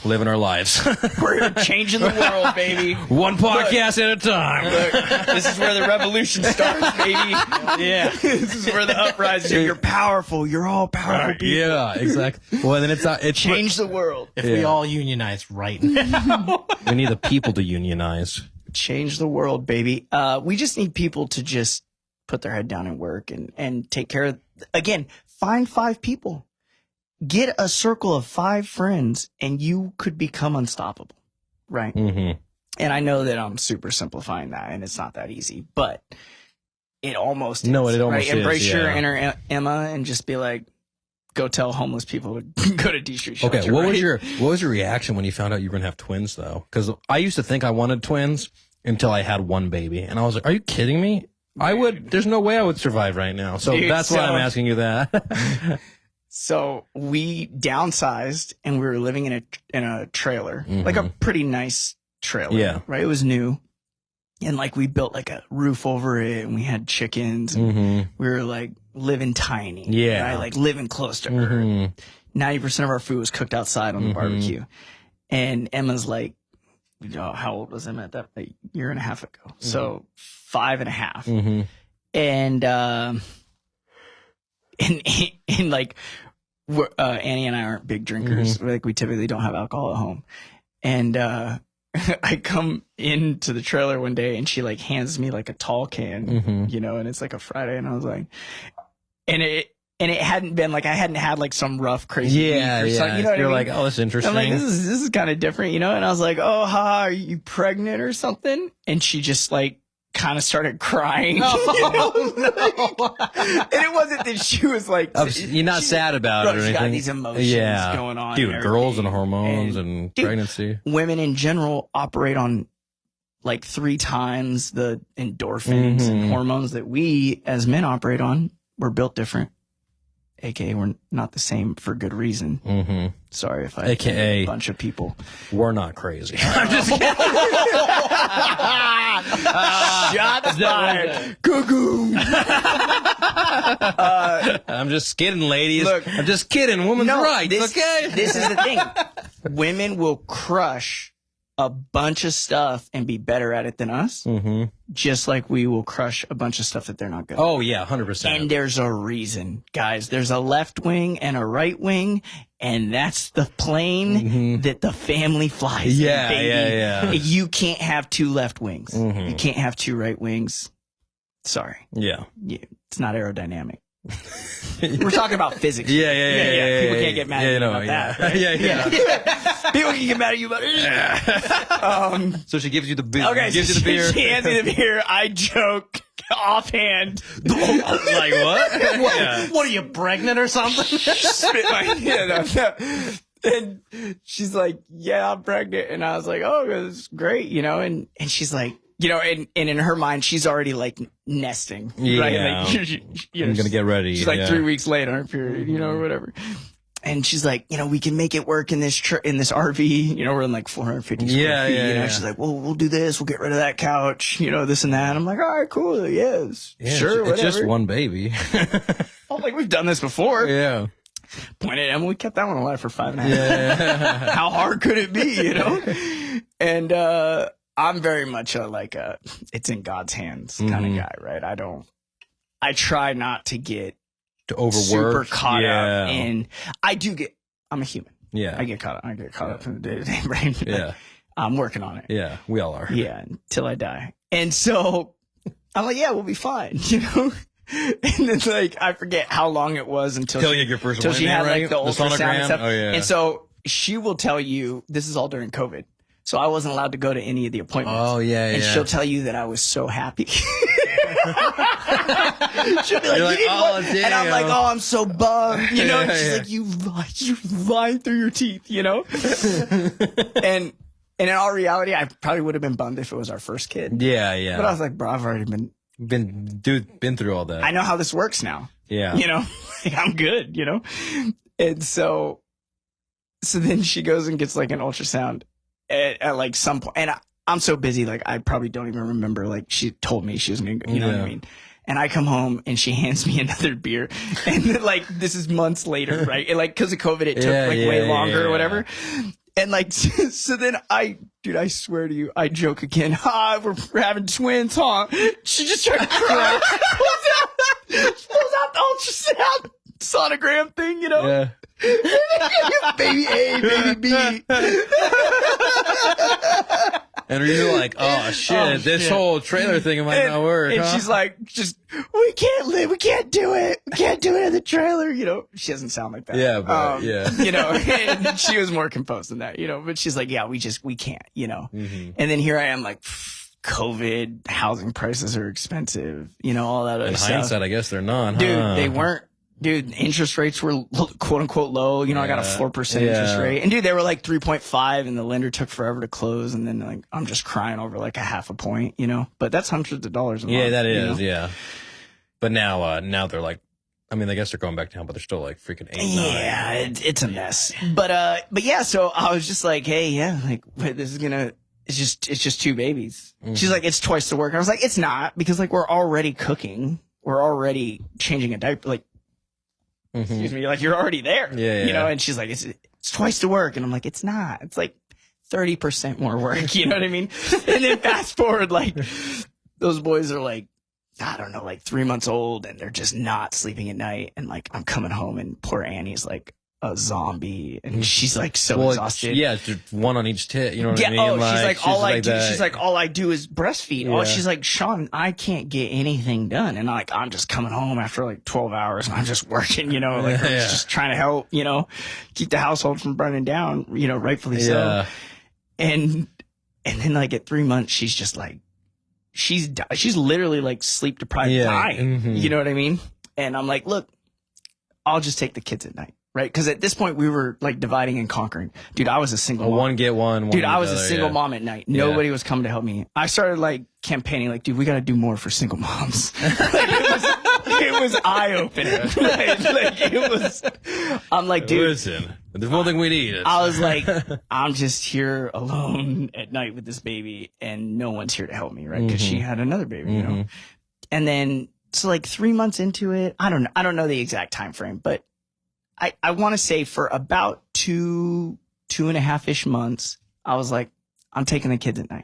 living our lives.
We're changing the world, baby.
One podcast at a time.
Look, this is where the revolution starts, baby. Yeah. This is where the uprising. You're powerful. You're all powerful people.
Yeah, exactly. Well, then it
Change the world.
If we all unionize right now.
we need the people to unionize.
Change the world, baby. We just need people to just put their head down and work and take care of, again, find 5 people. Get a circle of 5 friends and you could become unstoppable. Right.
Mm-hmm.
And I know that I'm super simplifying that and it's not that easy, but it almost is.
No, it almost
right?
is.
Embrace your
yeah.
inner Emma and just be like, go tell homeless people to go to D Street Shelter.
Okay, what
right?
was your reaction when you found out you were gonna have twins though? Because I used to think I wanted twins until I had one baby, and I was like, "Are you kidding me? I would. There's no way I would survive right now." So
Dude,
that's why I'm asking you that.
So we downsized and we were living in a trailer, like a pretty nice trailer.
Yeah.
Right. It was new. And like we built like a roof over it and we had chickens and we were like living tiny.
Yeah.
Right? Like living close to Earth. 90% of our food was cooked outside on the barbecue. And Emma's like, how old was Emma at that? A year and a half ago. So 5.5. And like, Annie and I aren't big drinkers. Like we typically don't have alcohol at home. And, I come into the trailer one day and she like hands me like a tall can, you know, and it's like a Friday and I was like, and it hadn't been like, I hadn't had like some rough crazy week or something, you know what
You're
I mean?
like, oh, that's interesting.
I'm like, this is kind of different, you know? And I was like, oh, are you pregnant or something? And she just like kind of started crying. Oh, you know? And it wasn't that she was like,
you're not sad about it or
she
anything.
got these emotions going on.
Dude,
and
girls and
everything.
hormones and
dude,
pregnancy.
Women in general operate on like 3 times the endorphins and hormones that we as men operate on. We're built different. AKA we're not the same for good reason. Sorry if I
AKA
a bunch of people.
We're not crazy. I'm just kidding.
Shots fired. Cuckoo.
I'm just kidding, ladies.
Look,
I'm just kidding. Woman's right. Okay.
This is the thing. Women will crush a bunch of stuff and be better at it than us, just like we will crush a bunch of stuff that they're not good at.
Oh, yeah, 100%.
And there's a reason, guys. There's a left wing and a right wing, and that's the plane that the family flies in, baby.
Yeah.
You can't have 2 left wings. You can't have 2 right wings. Sorry.
Yeah.
It's not aerodynamic. We're talking about physics.
Yeah.
People can't get mad at you about that. Right?
Yeah.
People can get mad at you about it.
So she gives you the beer.
Okay,
Gives you the beer.
she hands me the beer. I joke offhand.
Like what? Yeah.
What are you, pregnant or something?
Spit my And she's like, yeah, I'm pregnant. And I was like, oh, that's great, you know? And she's like, you know, and in her mind, she's already like nesting, right? Like, you know,
I'm gonna get ready.
She's like 3 weeks late on her period, you know, or whatever. And she's like, you know, we can make it work in this in this RV. You know, we're in like 450 square feet. You know, she's like, well, we'll do this. We'll get rid of that couch. You know, this and that. I'm like, all right, cool. Yes, sure,
It's
whatever.
just one baby.
I'm like, we've done this before.
Yeah.
Point at Emma. We kept that one alive for 5.5 years. How hard could it be? You know, and I'm very much a it's in God's hands kind of guy, right? I try not to get
To overwork.
super caught up in. I'm a human.
Yeah.
I get caught up in the day-to-day brain.
Yeah.
I'm working on it.
Yeah. We all are.
Yeah, until I die. And so I'm like, yeah, we'll be fine, you know? And then like I forget how long it was until
Till you get your first
she had
appointment,
like the
right? The
ultrasound and
sonogram?
stuff.
Oh, yeah.
And so she will tell you, this is all during COVID. So I wasn't allowed to go to any of the appointments.
Oh, yeah,
and
yeah.
she'll tell you that I was so happy. She'll be like,
You're like,
oh,
damn.
and I'm like, oh, I'm so bummed, you know. And she's like, you lied through your teeth, you know. And in all reality, I probably would have been bummed if it was our first kid.
Yeah.
But I was like, bro, I've already
been through all that.
I know how this works now.
Yeah.
You know, I'm good, you know. And so then she goes and gets like an ultrasound at like some point, and I'm so busy, like I probably don't even remember. Like she told me she was gonna go, you know what I mean? And I come home and she hands me another beer, and then, like this is months later, right? And like because of COVID, it took way longer or whatever. And like, so then I swear to you, I joke again. We're having twins, huh? She just started crying. Pulls out the ultrasound sonogram thing, you know?
Yeah.
Baby A, baby B.
And you're like, oh shit, this whole trailer thing might not work.
And she's like, we can't do it. We can't do it in the trailer. You know, she doesn't sound like that.
Yeah, but
you know, and she was more composed than that, you know, but she's like, yeah, we can't, you know. And then here I am like, COVID, housing prices are expensive, you know, all that other stuff.
In hindsight, I guess they're not,
Dude, they weren't. Dude, interest rates were quote unquote low. You know, I got a 4% interest rate. And dude, they were like 3.5 and the lender took forever to close. And then like, I'm just crying over like a half a point, you know, but that's hundreds of dollars a month.
Yeah, that is.
You know?
Yeah. But now they're like, I mean, I guess they're going back down, but they're still like freaking 8, 9.
Yeah, it's a mess. But yeah, so I was just like, hey, yeah, like this is it's just 2 babies. She's like, it's twice the work. I was like, it's not, because like we're already cooking. We're already changing a diaper. Like, excuse me, like you're already there, you know? And she's like, it's twice the work. And I'm like, it's not, it's like 30% more work. You know what I mean? And then fast forward, like those boys are like, I don't know, like 3 months old and they're just not sleeping at night. And like, I'm coming home and poor Annie's like a zombie and she's like so exhausted.
Yeah, it's just one on each tit. You know what I mean?
Oh, she's like, all I do is breastfeed. Yeah. Oh, she's like, Shawn, I can't get anything done. And I'm just coming home after like 12 hours and I'm just working, you know, like just trying to help, you know, keep the household from burning down, you know, rightfully so. And then like at 3 months, she's just like, she's literally like sleep deprived dying. You know what I mean? And I'm like, look, I'll just take the kids at night. Right? Because at this point, we were like dividing and conquering. Dude, I was a single mom.
One get one.
Dude, I was a single mom at night. Nobody was coming to help me. I started like campaigning, like, dude, we got to do more for single moms. It was eye-opening. I'm like, dude.
Listen, there's one thing we need.
I was like, I'm just here alone at night with this baby and no one's here to help me, right? Because she had another baby, you know? And then, so like 3 months into it, I don't know the exact time frame, but I want to say for about 2.5-ish months, I was like, I'm taking the kids at night.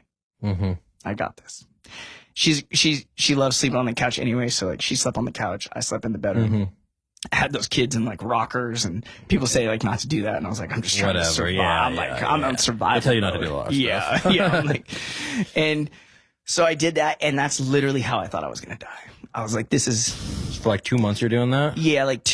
I got this. She loves sleeping on the couch anyway. So like she slept on the couch. I slept in the bedroom. I had those kids in like rockers and people say like not to do that. And I was like, I'm just trying to survive. I'm surviving.
I tell you not to do a lot of stuff.
I'm like, and so I did that. And that's literally how I thought I was going to die. I was like, this is
for like 2 months you're doing that?
Yeah. Like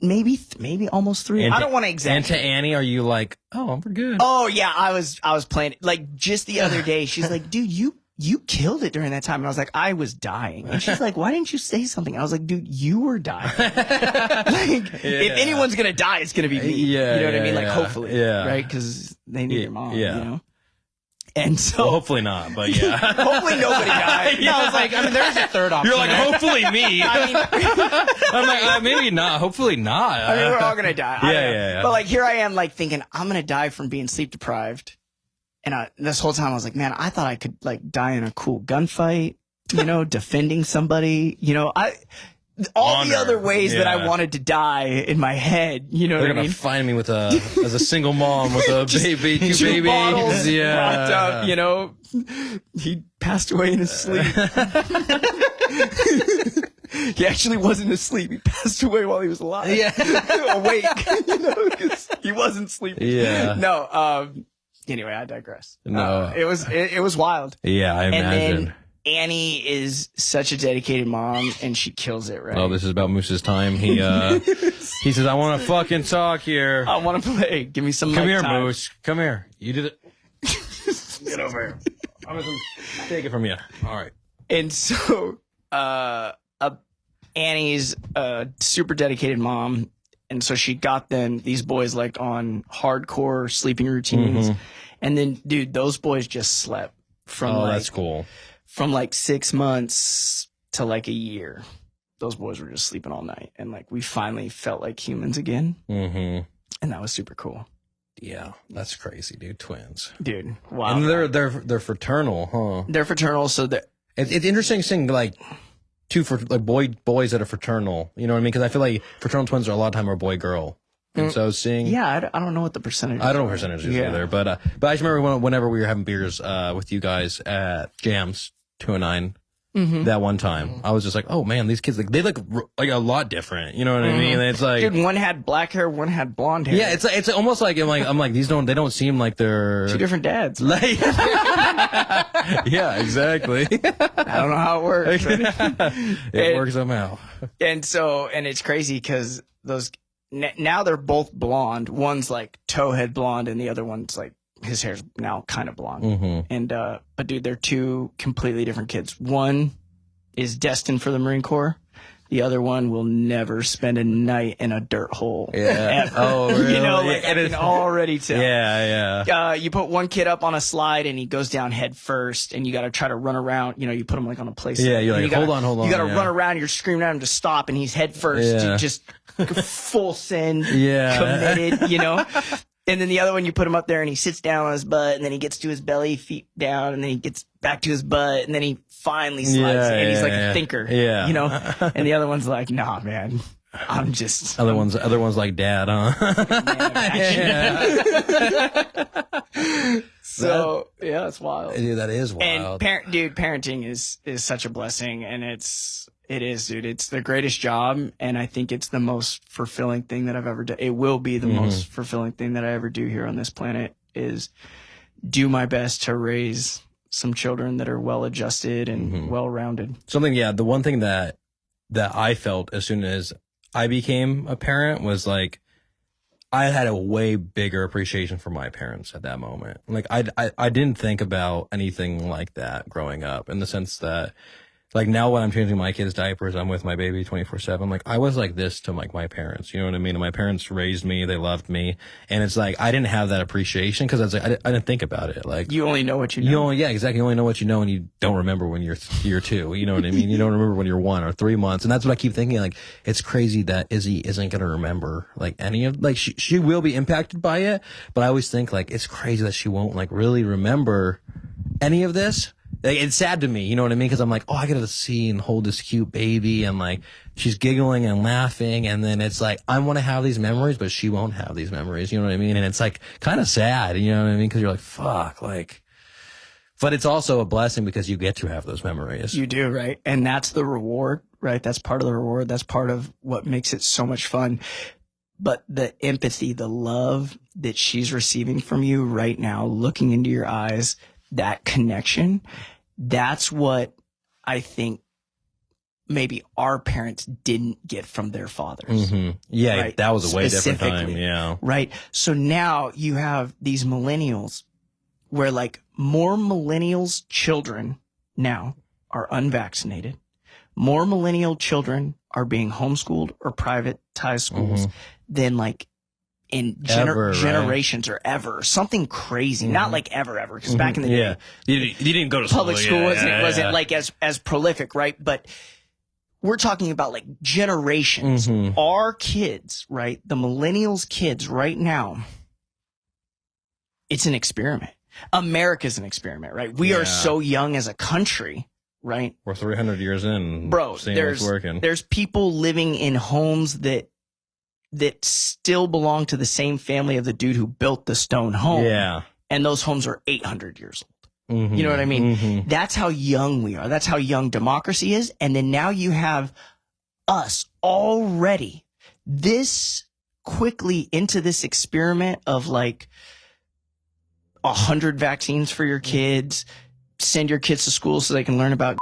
maybe almost 3. I don't want to exaggerate.
And to Annie, are you like, oh, we're good?
Oh yeah, I was playing like just the other day. She's like, dude, you killed it during that time. And I was like, I was dying. And she's like, why didn't you say something? I was like, dude, you were dying. If anyone's gonna die, it's gonna be me. You know what I mean? Like hopefully, right? Because they need your mom. You know. And so,
hopefully not, but
hopefully nobody died.
No, I was like, I mean, there's a third option.
You're like, hopefully me. I'm like, maybe not. Hopefully not.
I mean, we're all gonna die. But like, here I am, like thinking I'm gonna die from being sleep deprived. And this whole time I was like, man, I thought I could like die in a cool gunfight, you know, defending somebody, you know, all the other ways that I wanted to die in my head, you know what I mean?
They're gonna find me as a single mom with a baby, two babies,
bottles locked up, you know. He passed away in his sleep. He actually wasn't asleep. He passed away while he was alive. Awake, you know, because he wasn't sleeping. No. Anyway, I digress.
No,
it was wild.
Yeah, I imagine.
And then Annie is such a dedicated mom, and she kills it, right?
Oh, this is about Moose's time. He says, I want to fucking talk here.
I want to play. Give me some
Come here,
time.
Moose. Come here. You did it. Get over here. I'm going to take it from you. All right.
And so Annie's a super dedicated mom, and so she got these boys like on hardcore sleeping routines. And then, dude, those boys just slept from
that's cool.
From like 6 months to like a year. Those boys were just sleeping all night. And like we finally felt like humans again. And that was super cool.
Yeah, that's crazy, dude. Twins,
dude. Wow.
And they're fraternal, huh?
They're fraternal, so
it's interesting seeing like boys that are fraternal. You know what I mean? Because I feel like fraternal twins are a lot of time are boy girl. And so seeing,
yeah, I don't know what the percentage.
I don't know percentages either, but I just remember whenever we were having beers with you guys at Jams 209 that one time, I was just like, oh man, these kids they look like a lot different. You know what I mean? It's like,
dude, one had black hair, one had blonde hair.
Yeah, it's almost like I'm like these they don't seem like they're
two different dads.
Like, yeah, exactly.
I don't know how it works.
It works somehow.
And it's crazy because those now they're both blonde. One's like towhead blonde, and the other one's like his hair's now kind of blonde. And but dude, they're two completely different kids. One is destined for the Marine Corps. The other one will never spend a night in a dirt hole.
Yeah.
Ever.
Oh, really?
You know, like I can already tell.
Yeah.
You put one kid up on a slide and he goes down head first, and you got to try to run around. You know, you put him like on a place.
Yeah, you're like, hold on.
You got to run around. You're screaming at him to stop, and he's head first.
Yeah.
Just full send.
Yeah.
Committed. You know. And then the other one, you put him up there and he sits down on his butt, and then he gets to his belly, feet down, and then he gets back to his butt, and then he finally slides, and he's like a thinker.
Yeah.
You know? And the other one's like, nah, man, I'm just.
Other one's like dad, huh?
So, yeah, it's wild.
Dude, that is wild.
And parenting is such a blessing, and it is, dude. It's the greatest job, and I think it's the most fulfilling thing that I've ever done. It will be the most fulfilling thing that I ever do here on this planet, is do my best to raise some children that are well-adjusted and well-rounded.
The one thing that I felt as soon as I became a parent was like, I had a way bigger appreciation for my parents at that moment. Like I didn't think about anything like that growing up, in the sense that, like, now when I'm changing my kids' diapers, I'm with my baby 24/7. Like, I was like this to like my parents, you know what I mean? And my parents raised me, they loved me. And it's like, I didn't have that appreciation because I was like, I didn't think about it. Like,
you only know what you know.
Yeah, exactly. You only know what you know, and you don't remember when you're year 2. You know what I mean? You don't remember when you're 1 or 3 months. And that's what I keep thinking. Like, it's crazy that Izzy isn't going to remember like any of, like, she will be impacted by it. But I always think like, it's crazy that she won't like really remember any of this. Like, it's sad to me, you know what I mean? Because I'm like, oh, I gotta see and hold this cute baby, and like she's giggling and laughing, and then it's like, I want to have these memories, but she won't have these memories, you know what I mean? And it's like kind of sad, you know what I mean? Because you're like, fuck, like, but it's also a blessing because you get to have those memories.
You do, right? And that's the reward, right? That's part of the reward. That's part of what makes it so much fun. But the empathy, the love that she's receiving from you right now, looking into your eyes, that connection, that's what I think maybe our parents didn't get from their fathers.
Yeah,
right?
That was a way different time. Yeah.
Right. So now you have these millennials where like more millennials children now are unvaccinated. More millennial children are being homeschooled or privatized schools than like in generations or ever. Something crazy. Not like ever, because back in the day,
you didn't go to school.
Public school wasn't like as prolific, right? But we're talking about like generations. Our kids, right? The millennials kids right now, it's an experiment. America's an experiment, right? We are so young as a country, right?
We're 300 years in.
Bro,
seeing what's working.
There's people living in homes that still belong to the same family of the dude who built the stone home.
Yeah.
And those homes are 800 years old. You know what I mean? That's how young we are. That's how young democracy is. And then now you have us already this quickly into this experiment of like 100 vaccines for your kids, send your kids to school so they can learn about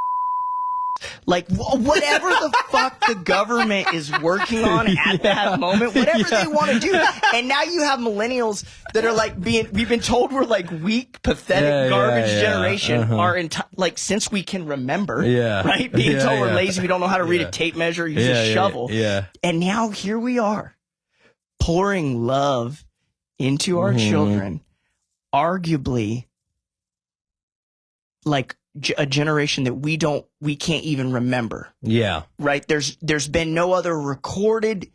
like whatever the fuck the government is working on at that moment, whatever they want to do. And now you have millennials that are like we've been told we're like weak, pathetic, garbage generation like since we can remember, right? Being told we're lazy, we don't know how to read a tape measure, use a shovel. And now here we are pouring love into our children, arguably like a generation that we can't even remember. Yeah. Right? There's been no other recorded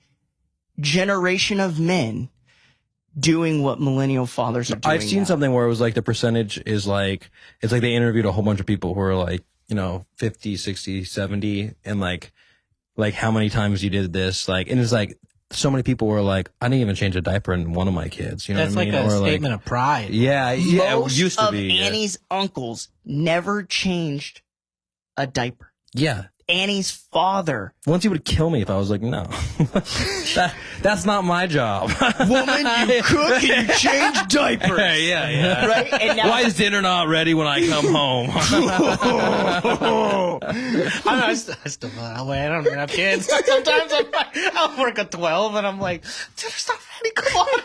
generation of men doing what millennial fathers are doing.
I've seen something where it was like the percentage is like, it's like they interviewed a whole bunch of people who are like, 50, 60, 70, and like how many times you did this, like, and it's like so many people were like, I didn't even change a diaper in one of my kids. You know
That's
what I mean?
like a
Or
statement of pride.
Yeah,
Most
it used to
of
be.
Annie's uncles never changed a diaper.
Yeah.
Annie's father.
Once he would kill me if I was like, no, that's not my job.
Woman, you cook and you change diapers.
yeah.
Right? And now,
Why is dinner not ready when I come home?
I still I don't even have kids. Sometimes I'll work at 12 and I'm like, dinner's not ready. Come on.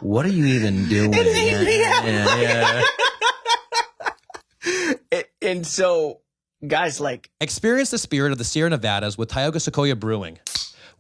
What are you even doing? Yeah.
and so, guys, like,
Experience the spirit of the Sierra Nevadas with Tioga Sequoia Brewing,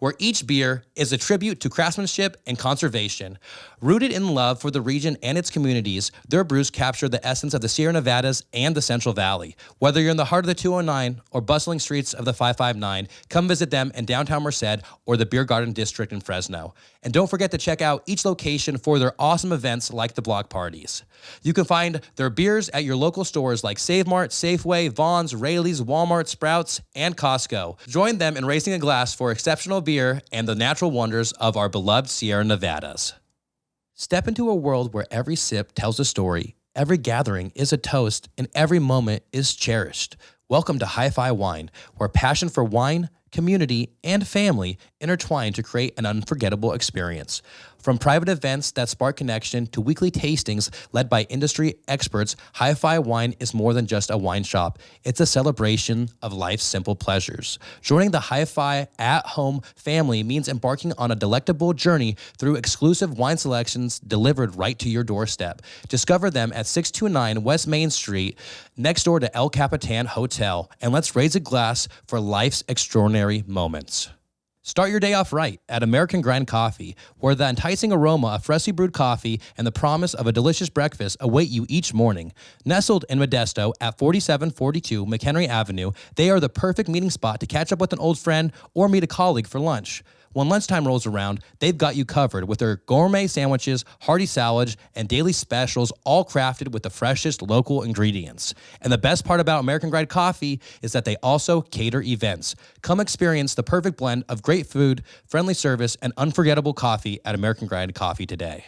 where each beer is a tribute to craftsmanship and conservation. Rooted in love for the region and its communities, their brews capture the essence of the Sierra Nevadas and the Central Valley. Whether you're in the heart of the 209 or bustling streets of the 559, come visit them in downtown Merced or the Beer Garden District in Fresno. And don't forget to check out each location for their awesome events like the block parties. You can find their beers at your local stores like Save Mart, Safeway, Vaughn's, Rayleigh's, Walmart, Sprouts, and Costco. Join them in raising a glass for exceptional beer and the natural wonders of our beloved Sierra Nevadas. Step into a world where every sip tells a story, every gathering is a toast, and every moment is cherished. Welcome to HiFi Wine, where passion for wine, community, and family intertwine to create an unforgettable experience. From private events that spark connection to weekly tastings led by industry experts, HiFi Wine is more than just a wine shop. It's a celebration of life's simple pleasures. Joining the HiFi at-home family means embarking on a delectable journey through exclusive wine selections delivered right to your doorstep. Discover them at 629 West Main Street, next door to El Capitan Hotel. And let's raise a glass for life's extraordinary moments. Start your day off right at American Grind Coffee, where the enticing aroma of freshly brewed coffee and the promise of a delicious breakfast await you each morning. Nestled in Modesto at 4742 McHenry Avenue, they are the perfect meeting spot to catch up with an old friend or meet a colleague for lunch. When lunchtime rolls around, they've got you covered with their gourmet sandwiches, hearty salads, and daily specials, all crafted with the freshest local ingredients. And the best part about American Grind Coffee is that they also cater events. Come experience the perfect blend of great food, friendly service, and unforgettable coffee at American Grind Coffee today.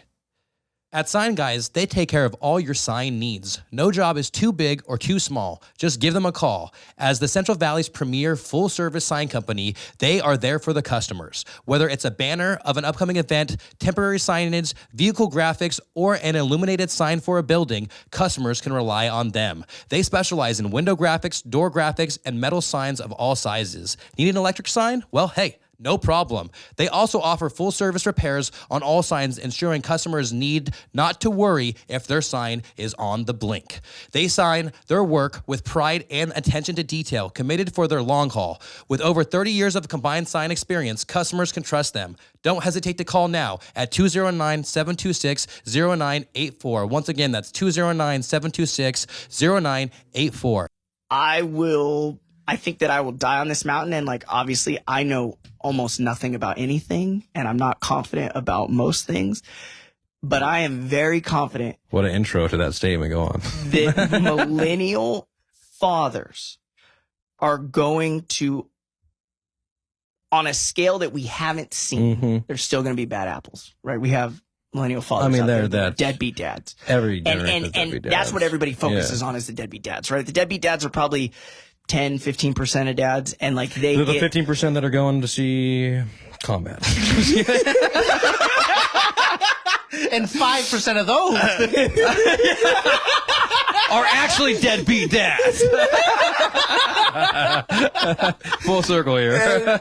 At Sign Guys, they take care of all your sign needs. No job is too big or too small. Just give them a call. As the Central Valley's premier full-service sign company, they are there for the customers. Whether it's a banner of an upcoming event, temporary signage, vehicle graphics, or an illuminated sign for a building, customers can rely on them. They specialize in window graphics, door graphics, and metal signs of all sizes. Need an electric sign? Well, hey, no problem. They also offer full service repairs on all signs, ensuring customers need not to worry if their sign is on the blink. They sign their work with pride and attention to detail, committed for their long haul. With over 30 years of combined sign experience, customers can trust them. Don't hesitate to call now at 209-726-0984. Once again, that's 209-726-0984.
I think that I will die on this mountain, and like, obviously I know almost nothing about anything, and I'm not confident about most things, but I am very confident.
What an intro to that statement. Go on.
That millennial fathers are going to, on a scale that we haven't seen, there's still going to be bad apples, right? We have millennial fathers.
I mean,
they're
that
deadbeat dads.
Every generation
and
has deadbeat dads.
That's what everybody focuses on, is the deadbeat dads, right? The deadbeat dads are probably 10, 15% of dads, and like they're
the 15% that are going to see combat.
And 5% of those
are actually deadbeat dads. Full circle here.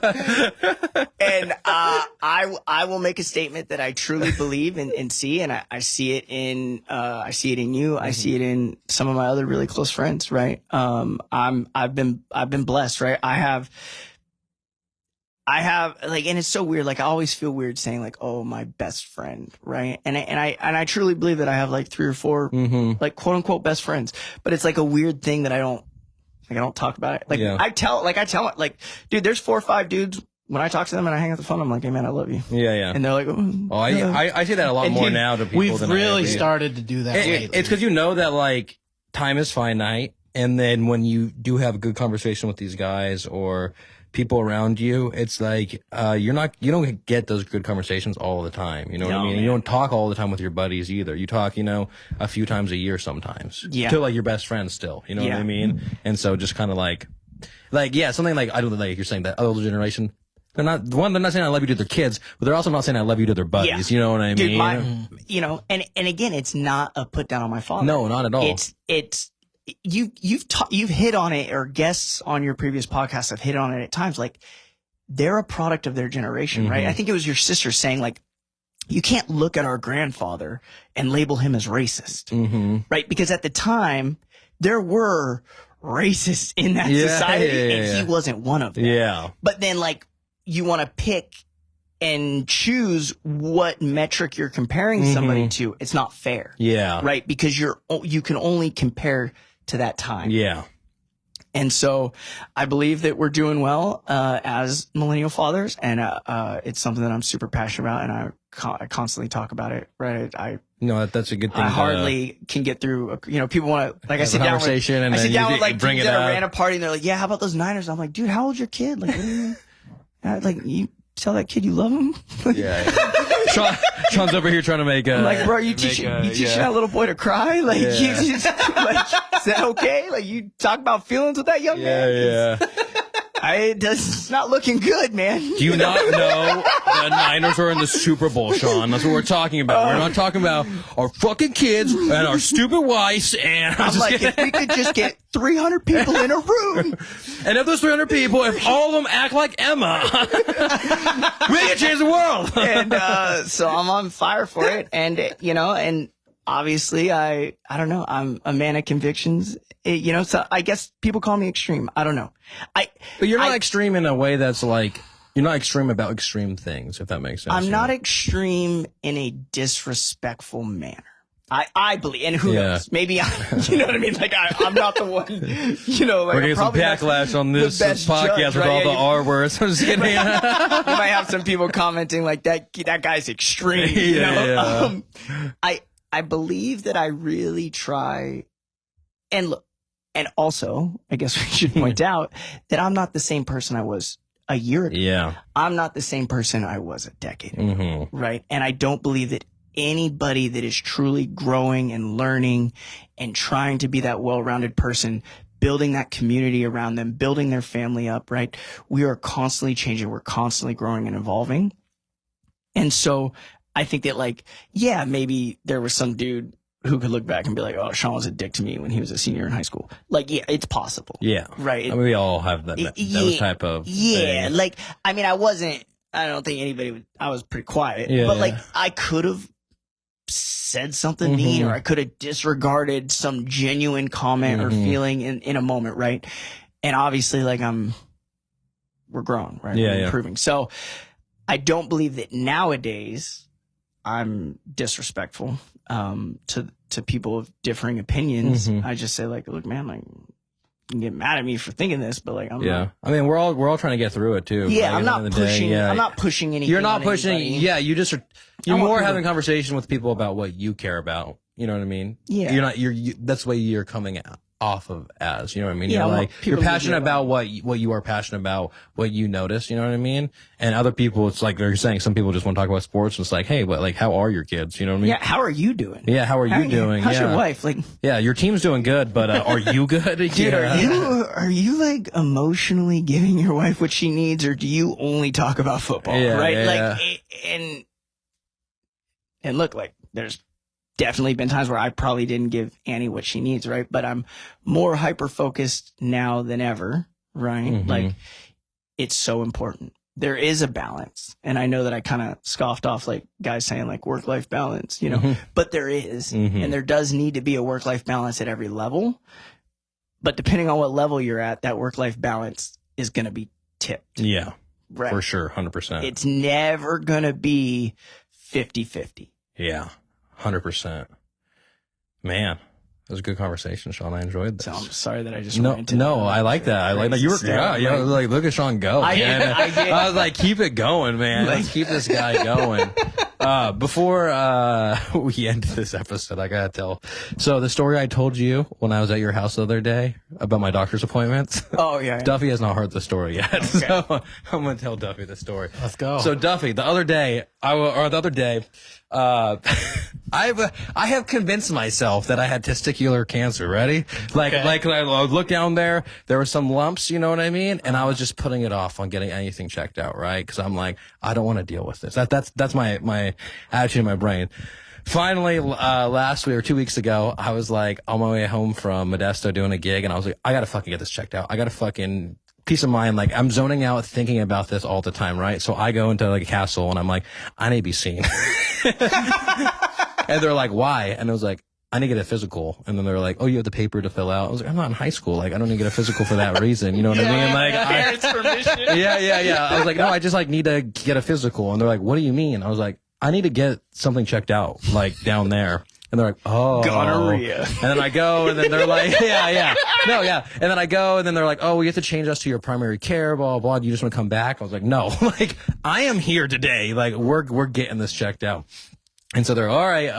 And I will make a statement that I truly believe and see, and I see it in you. I see it in some of my other really close friends, right? I've been blessed, right? I have like, and it's so weird. Like, I always feel weird saying like, oh, my best friend, right? And I truly believe that I have like 3 or 4 like quote unquote best friends, but it's like a weird thing that I don't talk about it. Like, I tell, dude, there's 4 or 5 dudes when I talk to them and I hang up the phone, I'm like, hey man, I love you.
Yeah, yeah.
And they're like,
oh, I say that a lot more now to people.
We've
than
really
I ever
started to do that lately.
It's because you know that like time is finite, and then when you do have a good conversation with these guys or people around you, it's like you don't get those good conversations all the time. You know what I mean? Man. You don't talk all the time with your buddies either. You talk, a few times a year sometimes. Yeah. To like your best friends still. You know what I mean? And so just kind of like something like I don't like you're saying that older generation. They're not saying I love you to their kids, but they're also not saying I love you to their buddies. Yeah. You know what I mean?
Dude, and again, it's not a put down on my father.
No, not at all.
It's you've hit on it, or guests on your previous podcast have hit on it at times. Like, they're a product of their generation, right? I think it was your sister saying, like, you can't look at our grandfather and label him as racist, right? Because at the time there were racists in that society, and he wasn't one of them. Yeah. But then, like, you want to pick and choose what metric you're comparing somebody to. It's not fair. Yeah. Right? Because you can only compare to that time. Yeah. And so I believe that we're doing well as millennial fathers, and it's something that I'm super passionate about, and I constantly talk about it, right?
No, that's a good thing.
I hardly can get through. People want to, like, I sit down with like
bring
dudes
it
at
up.
a random party, and they're like, "Yeah, how about those Niners?" I'm like, "Dude, how old's your kid? Like, what do you?" Like, you tell that kid you love him?
Yeah. Sean's over here trying to make
I'm like, bro, you teaching that little boy to cry? Like, like, is that okay? Like, you talk about feelings with that young man? Yeah. It's not looking good, man.
Do you not know the Niners are in the Super Bowl, Shawn? That's what we're talking about. We're not talking about our fucking kids and our stupid wives. And
I'm like, if we could just get 300 people in a room.
And of those 300 people, if all of them act like Emma, we can change the world.
And so I'm on fire for it. And, and obviously I don't know, I'm a man of convictions. So I guess people call me extreme. I don't know.
But you're not extreme in a way that's like, you're not extreme about extreme things, if that makes sense.
I'm not extreme in a disrespectful manner. I believe, and who knows? Maybe you know what I mean? Like, I'm not the one, like,
we're getting some backlash on this podcast judge, with all the R words. I'm just kidding. You
might have some people commenting like that guy's extreme. I believe that I really try, and look, and also, I guess we should point out that I'm not the same person I was a year ago. Yeah. I'm not the same person I was a decade ago. Right? And I don't believe that anybody that is truly growing and learning and trying to be that well-rounded person, building that community around them, building their family up, right? We are constantly changing. We're constantly growing and evolving. And so I think that, like, yeah, maybe there was some dude who could look back and be like, oh, Shawn was a dick to me when he was a senior in high school. Like, yeah, it's possible. Yeah. Right.
I mean, we all have those type of things.
Like, I mean, I don't think anybody I was pretty quiet. Yeah, but, like, I could have said something mean, or I could have disregarded some genuine comment or feeling in a moment, right? And obviously, like, we're growing, right? Yeah, we're improving. So I don't believe that nowadays I'm disrespectful to people of differing opinions. I just say, like, look, man, like, you can get mad at me for thinking this, but, like, I'm not.
I mean, we're all trying to get through it too.
Yeah, I'm not pushing. I'm not pushing anything.
You're not pushing. Anybody. Yeah, you're more having conversation with people about what you care about. You know what I mean? Yeah. You're not. That's the way you're coming off of as. You know what I mean?
Yeah,
you're like, you're passionate about what you are passionate about, what you notice. You know what I mean? And other people, it's like they're saying, some people just want to talk about sports. And it's like, hey, but, like, how are your kids? You know what I mean?
Yeah. How are you doing?
Yeah. How are you doing?
How's your wife? Like,
yeah, your team's doing good, but are you good?
Dude, are you like emotionally giving your wife what she needs, or do you only talk about football?
Yeah,
right?
Yeah,
like, and look, like, there's definitely been times where I probably didn't give Annie what she needs, right? But I'm more hyper-focused now than ever, right? Like, it's so important. There is a balance. And I know that I kind of scoffed off, like, guys saying, like, work-life balance, but there is. And there does need to be a work-life balance at every level. But depending on what level you're at, that work-life balance is going to be tipped.
Yeah,
right.
For sure, 100%.
It's never going to be 50-50.
Yeah. 100%. Man, was a good conversation, Shawn. I enjoyed this.
So I'm sorry that I just
No,
ranted.
no, I like that. I like that. You were, I was like, look at Shawn go. I was like, keep it going, man. Let's keep this guy going. Before we end this episode, I gotta tell. So the story I told you when I was at your house the other day about my doctor's appointments.
Oh yeah.
Duffy has not heard the story yet, okay. So I'm gonna tell Duffy the story.
Let's go.
So Duffy, the other day, I have convinced myself that I had testicular cancer. Ready? Like I looked down there were some lumps, you know what I mean? And I was just putting it off on getting anything checked out, right? Because I'm like, I don't want to deal with this. That's my attitude in my brain. Finally, last week or 2 weeks ago, I was like on my way home from Modesto doing a gig, and I was like, I gotta fucking get this checked out. I gotta fucking peace of mind. Like, I'm zoning out thinking about this all the time, right? So I go into like a castle and I'm like, I need to be seen. And they're like, why? And I was like, I need to get a physical. And then they're like, oh, you have the paper to fill out. I was like, I'm not in high school. Like, I don't need to get a physical for that reason. You know what I mean? Like,
parents' permission.
Yeah. I was like, no, I just like need to get a physical. And they're like, what do you mean? I was like, I need to get something checked out, like down there. And they're like, oh.
Gonorrhea.
And then I go, and then they're like, yeah. No, yeah. And then I go, and then they're like, oh, we have to change us to your primary care, blah, blah. Do you just want to come back? I was like, no. Like, I am here today. Like, we're getting this checked out. And so they're, all right,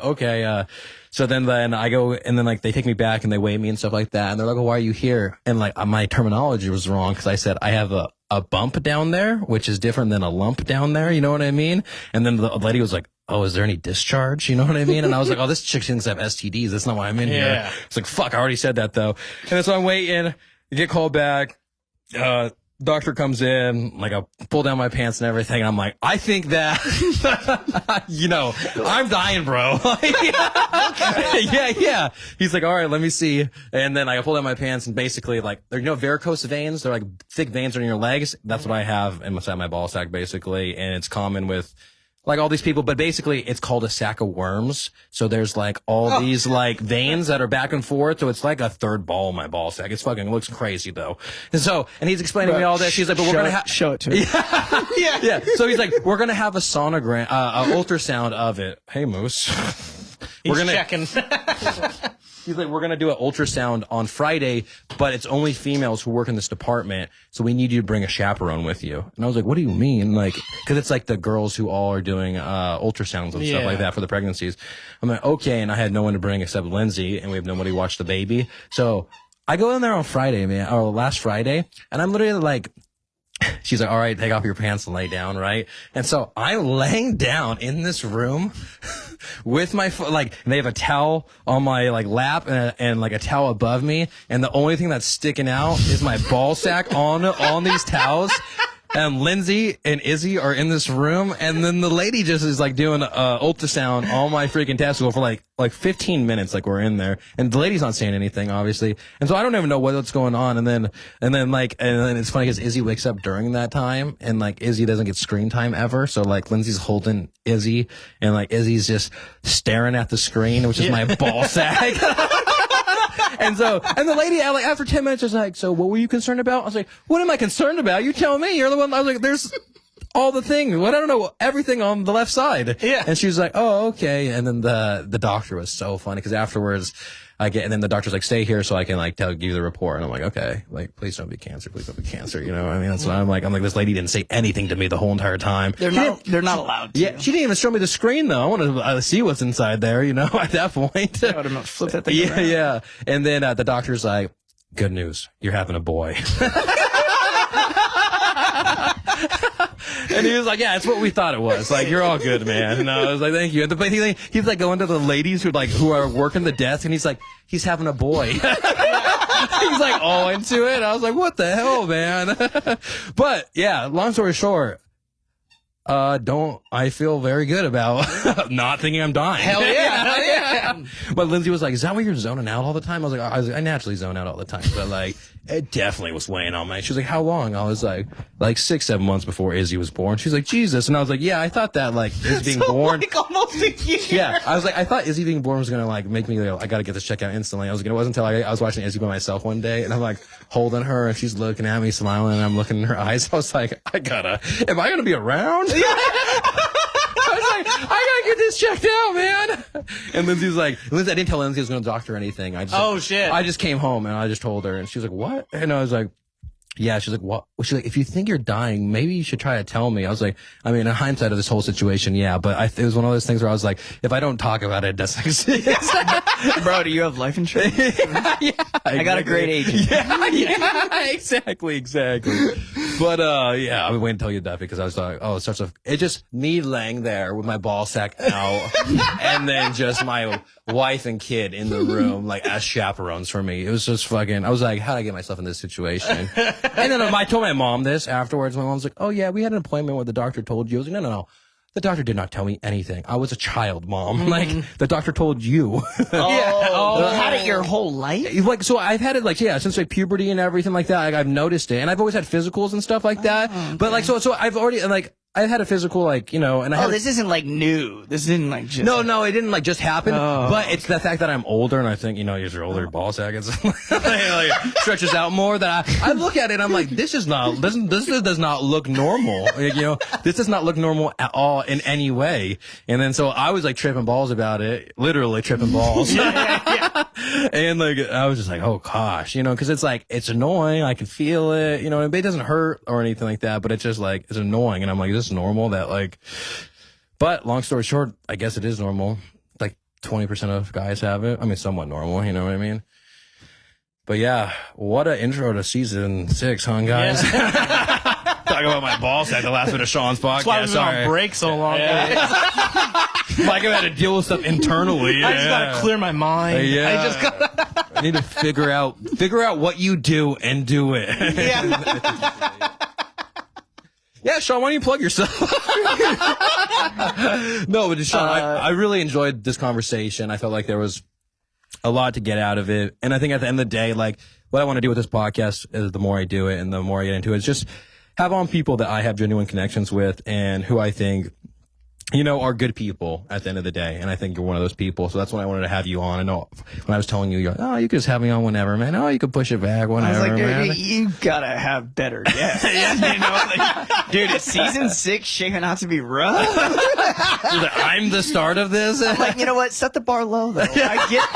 okay. So then I go, and then like they take me back and they weigh me and stuff like that. And they're like, oh, why are you here? And like my terminology was wrong because I said I have a bump down there, which is different than a lump down there. You know what I mean? And then the lady was like, oh, is there any discharge? You know what I mean? And I was like, oh, this chick thinks I have STDs. That's not why I'm in here. It's like, fuck, I already said that though. And then so I'm waiting, get called back. Doctor comes in, like I pull down my pants and everything. And I'm like, I think that, you know, I'm dying, bro. Yeah. He's like, all right, let me see. And then I pull down my pants and basically like, there are varicose veins. They're like thick veins on your legs. That's what I have inside my ball sack basically. And it's common with like all these people, but basically it's called a sack of worms. So there's like all these like veins that are back and forth. So it's like a third ball in my ball sack. It's fucking looks crazy though. And he's explaining to me all this. She's like, but we're going to show it to me. Yeah. So he's like, we're going to have a sonogram, ultrasound of it. Hey, Moose.
He's checking.
He's like, we're going to do an ultrasound on Friday, but it's only females who work in this department. So we need you to bring a chaperone with you. And I was like, what do you mean? Like, cause it's like the girls who all are doing, ultrasounds and stuff like that for the pregnancies. I'm like, okay. And I had no one to bring except Lindsay, and we have nobody to watch the baby. So I go in there on Friday, man, or last Friday, and I'm literally like, she's like, all right, take off your pants and lay down, right? And so I'm laying down in this room with my foot, like, and they have a towel on my like lap and like a towel above me. And the only thing that's sticking out is my ball sack on these towels. And Lindsay and Izzy are in this room, and then the lady just is like doing ultrasound on my freaking testicle for like 15 minutes, like we're in there, and the lady's not saying anything, obviously, and so I don't even know what's going on, and then it's funny because Izzy wakes up during that time, and like Izzy doesn't get screen time ever, so like Lindsay's holding Izzy, and like Izzy's just staring at the screen, which is my ball sack. And the lady, like, after 10 minutes was like, so what were you concerned about? I was like, what am I concerned about? You tell me. You're the one. I was like, there's all the things. What? I don't know. Everything on the left side. Yeah. And she was like, oh, okay. And then the doctor was so funny because afterwards and then the doctor's like, stay here so I can like give you the report. And I'm like, okay, like, please don't be cancer. Please don't be cancer. You know what I mean? That's what I'm like, this lady didn't say anything to me the whole entire time.
They're not allowed to.
Yeah. She didn't even show me the screen though. I want to see what's inside there, you know, at that point.
I would have flipped that thing around.
Yeah. And then the doctor's like, good news. You're having a boy. And he was like, yeah, it's what we thought it was. Like, you're all good, man. And I was like, thank you. But he's like going to the ladies who are working the desk, and he's like, he's having a boy. He's like all into it. I was like, what the hell, man? But yeah, long story short, I feel very good about not thinking I'm dying.
Hell yeah.
But Lindsay was like, is that why you're zoning out all the time? I was like, I naturally zone out all the time, but like, it definitely was weighing on me. She was like, how long? I was like 6-7 months before Izzy was born. She's like, Jesus. And I was like, yeah, I thought that like Izzy being born.
Like almost a year.
Yeah. I was like, I thought Izzy being born was going to like make me, I got to get this checked out instantly. It wasn't until I was watching Izzy by myself one day, and I'm like holding her, and she's looking at me, smiling, and I'm looking in her eyes. I was like, am I going to be around? I was I gotta get this checked out, man. And Lindsay's like, I didn't tell Lindsay I was going to doctor or anything.
Shit.
I just came home and I just told her, and she was like, what? And I was like, yeah. She's like, what? She's like, if you think you're dying, maybe you should try to tell me. I was like, I mean, in hindsight of this whole situation, yeah, but it was one of those things where I was like, if I don't talk about it, it doesn't exist.
Bro, do you have life insurance?
Yeah,
I got a great agent.
Yeah, exactly. But yeah, I went and tell you that because I was like, oh, it just me laying there with my ball sack out, and then just my wife and kid in the room, like as chaperones for me. It was just fucking. I was like, how'd I get myself in this situation? And then I told my mom this afterwards. My mom's like, oh yeah, we had an appointment where the doctor told you. I was like, no. The doctor did not tell me anything. I was a child, Mom. Like, the doctor told you.
Had it your whole life?
Like, so I've had it, like, yeah, since, like, puberty and everything like that. Like, I've noticed it. And I've always had physicals and stuff like that.
Okay.
But, like, so I've already, like, I've had a physical, like, you know, and I
this isn't, like, new. This isn't, like, just...
No, it didn't, like, just happen. But it's the fact that I'm older, and I think, you know, you're older, your ball sack is like, stretches out more. That I look at it, and I'm like, this does not look normal. Like, you know, this does not look normal at all in any way. And then so I was like tripping balls about it, literally tripping balls. Yeah. And like I was just like, oh gosh, you know, because it's like it's annoying. I can feel it, you know. It doesn't hurt or anything like that, but it's just like it's annoying. And I'm like, is this normal? That like, but long story short, I guess it is normal. Like 20% of guys have it. I mean, somewhat normal. You know what I mean? But yeah, what an intro to season 6, huh, guys? Yeah. Talking about my ball sack, the last bit of Shawn's podcast.
That's why I was on break so long.
Yeah. Like I had to deal with stuff internally.
I just gotta clear my mind.
Yeah. I need to figure out what you do and do it.
Yeah.
Yeah, Shawn, why don't you plug yourself? No, but Shawn, I really enjoyed this conversation. I felt like there was a lot to get out of it. And I think at the end of the day, like what I want to do with this podcast is the more I do it and the more I get into it, is just have on people that I have genuine connections with and who I think, you know, are good people at the end of the day. And I think you're one of those people. So that's why I wanted to have you on. I know when I was telling you, you're like, oh, you could just have me on whenever, man. Oh, you could push it back whenever,
I was like,
man.
dude, you gotta have better guests. You know, like, dude, is season 6 shaping out to be rough?
Like, I'm the start of this.
I'm like, you know what? Set the bar low, though. I get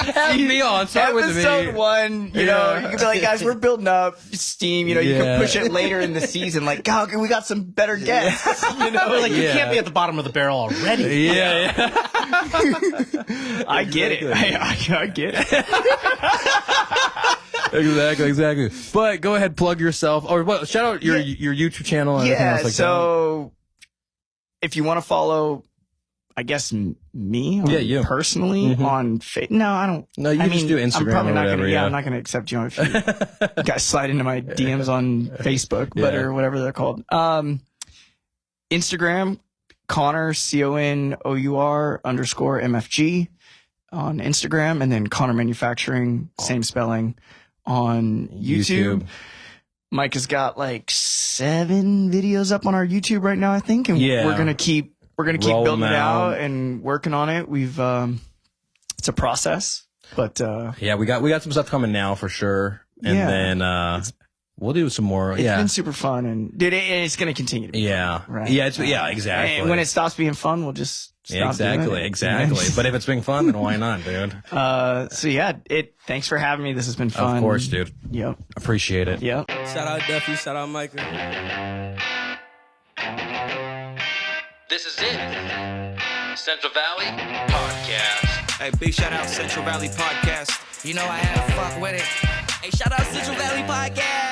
it.
Have me on. Start with me.
Episode 1, you know, you can be like, guys, we're building up steam. You know, you can push it later in the season. Like, God, we got some better guests. You know,
like you can't be at the bottom of the barrel already.
Yeah.
I get it. I get it.
Exactly. But go ahead, plug yourself, or shout out your YouTube channel and everything else like
so if you want to follow, I guess me,
you
personally on Facebook. No, I don't.
No, you just do Instagram
I'm probably
or
not
whatever.
I'm not gonna accept you on you guys slide into my DMs on Facebook, or whatever they're called. Instagram, Conour CONOUR _MFG on Instagram, and then Conour Manufacturing, same spelling, on YouTube. Mike has got like 7 videos up on our YouTube right now, I think, and we're gonna keep building it out and working on it. We've it's a process, but
we got some stuff coming now for sure, and then we'll do some more.
It's been super fun, and dude, it's gonna continue to be fun, right?
Exactly.
And when it stops being fun, we'll just stop doing it.
Exactly. But if it's being fun, then why not, dude?
Thanks for having me. This has been fun.
Of course, dude.
Yep.
Appreciate it.
Yep.
Shout out Duffy, shout out Michael.
This is it. Central Valley Podcast.
Hey, big shout out Central Valley Podcast. You know I had to fuck with it. Hey, shout out Central Valley Podcast.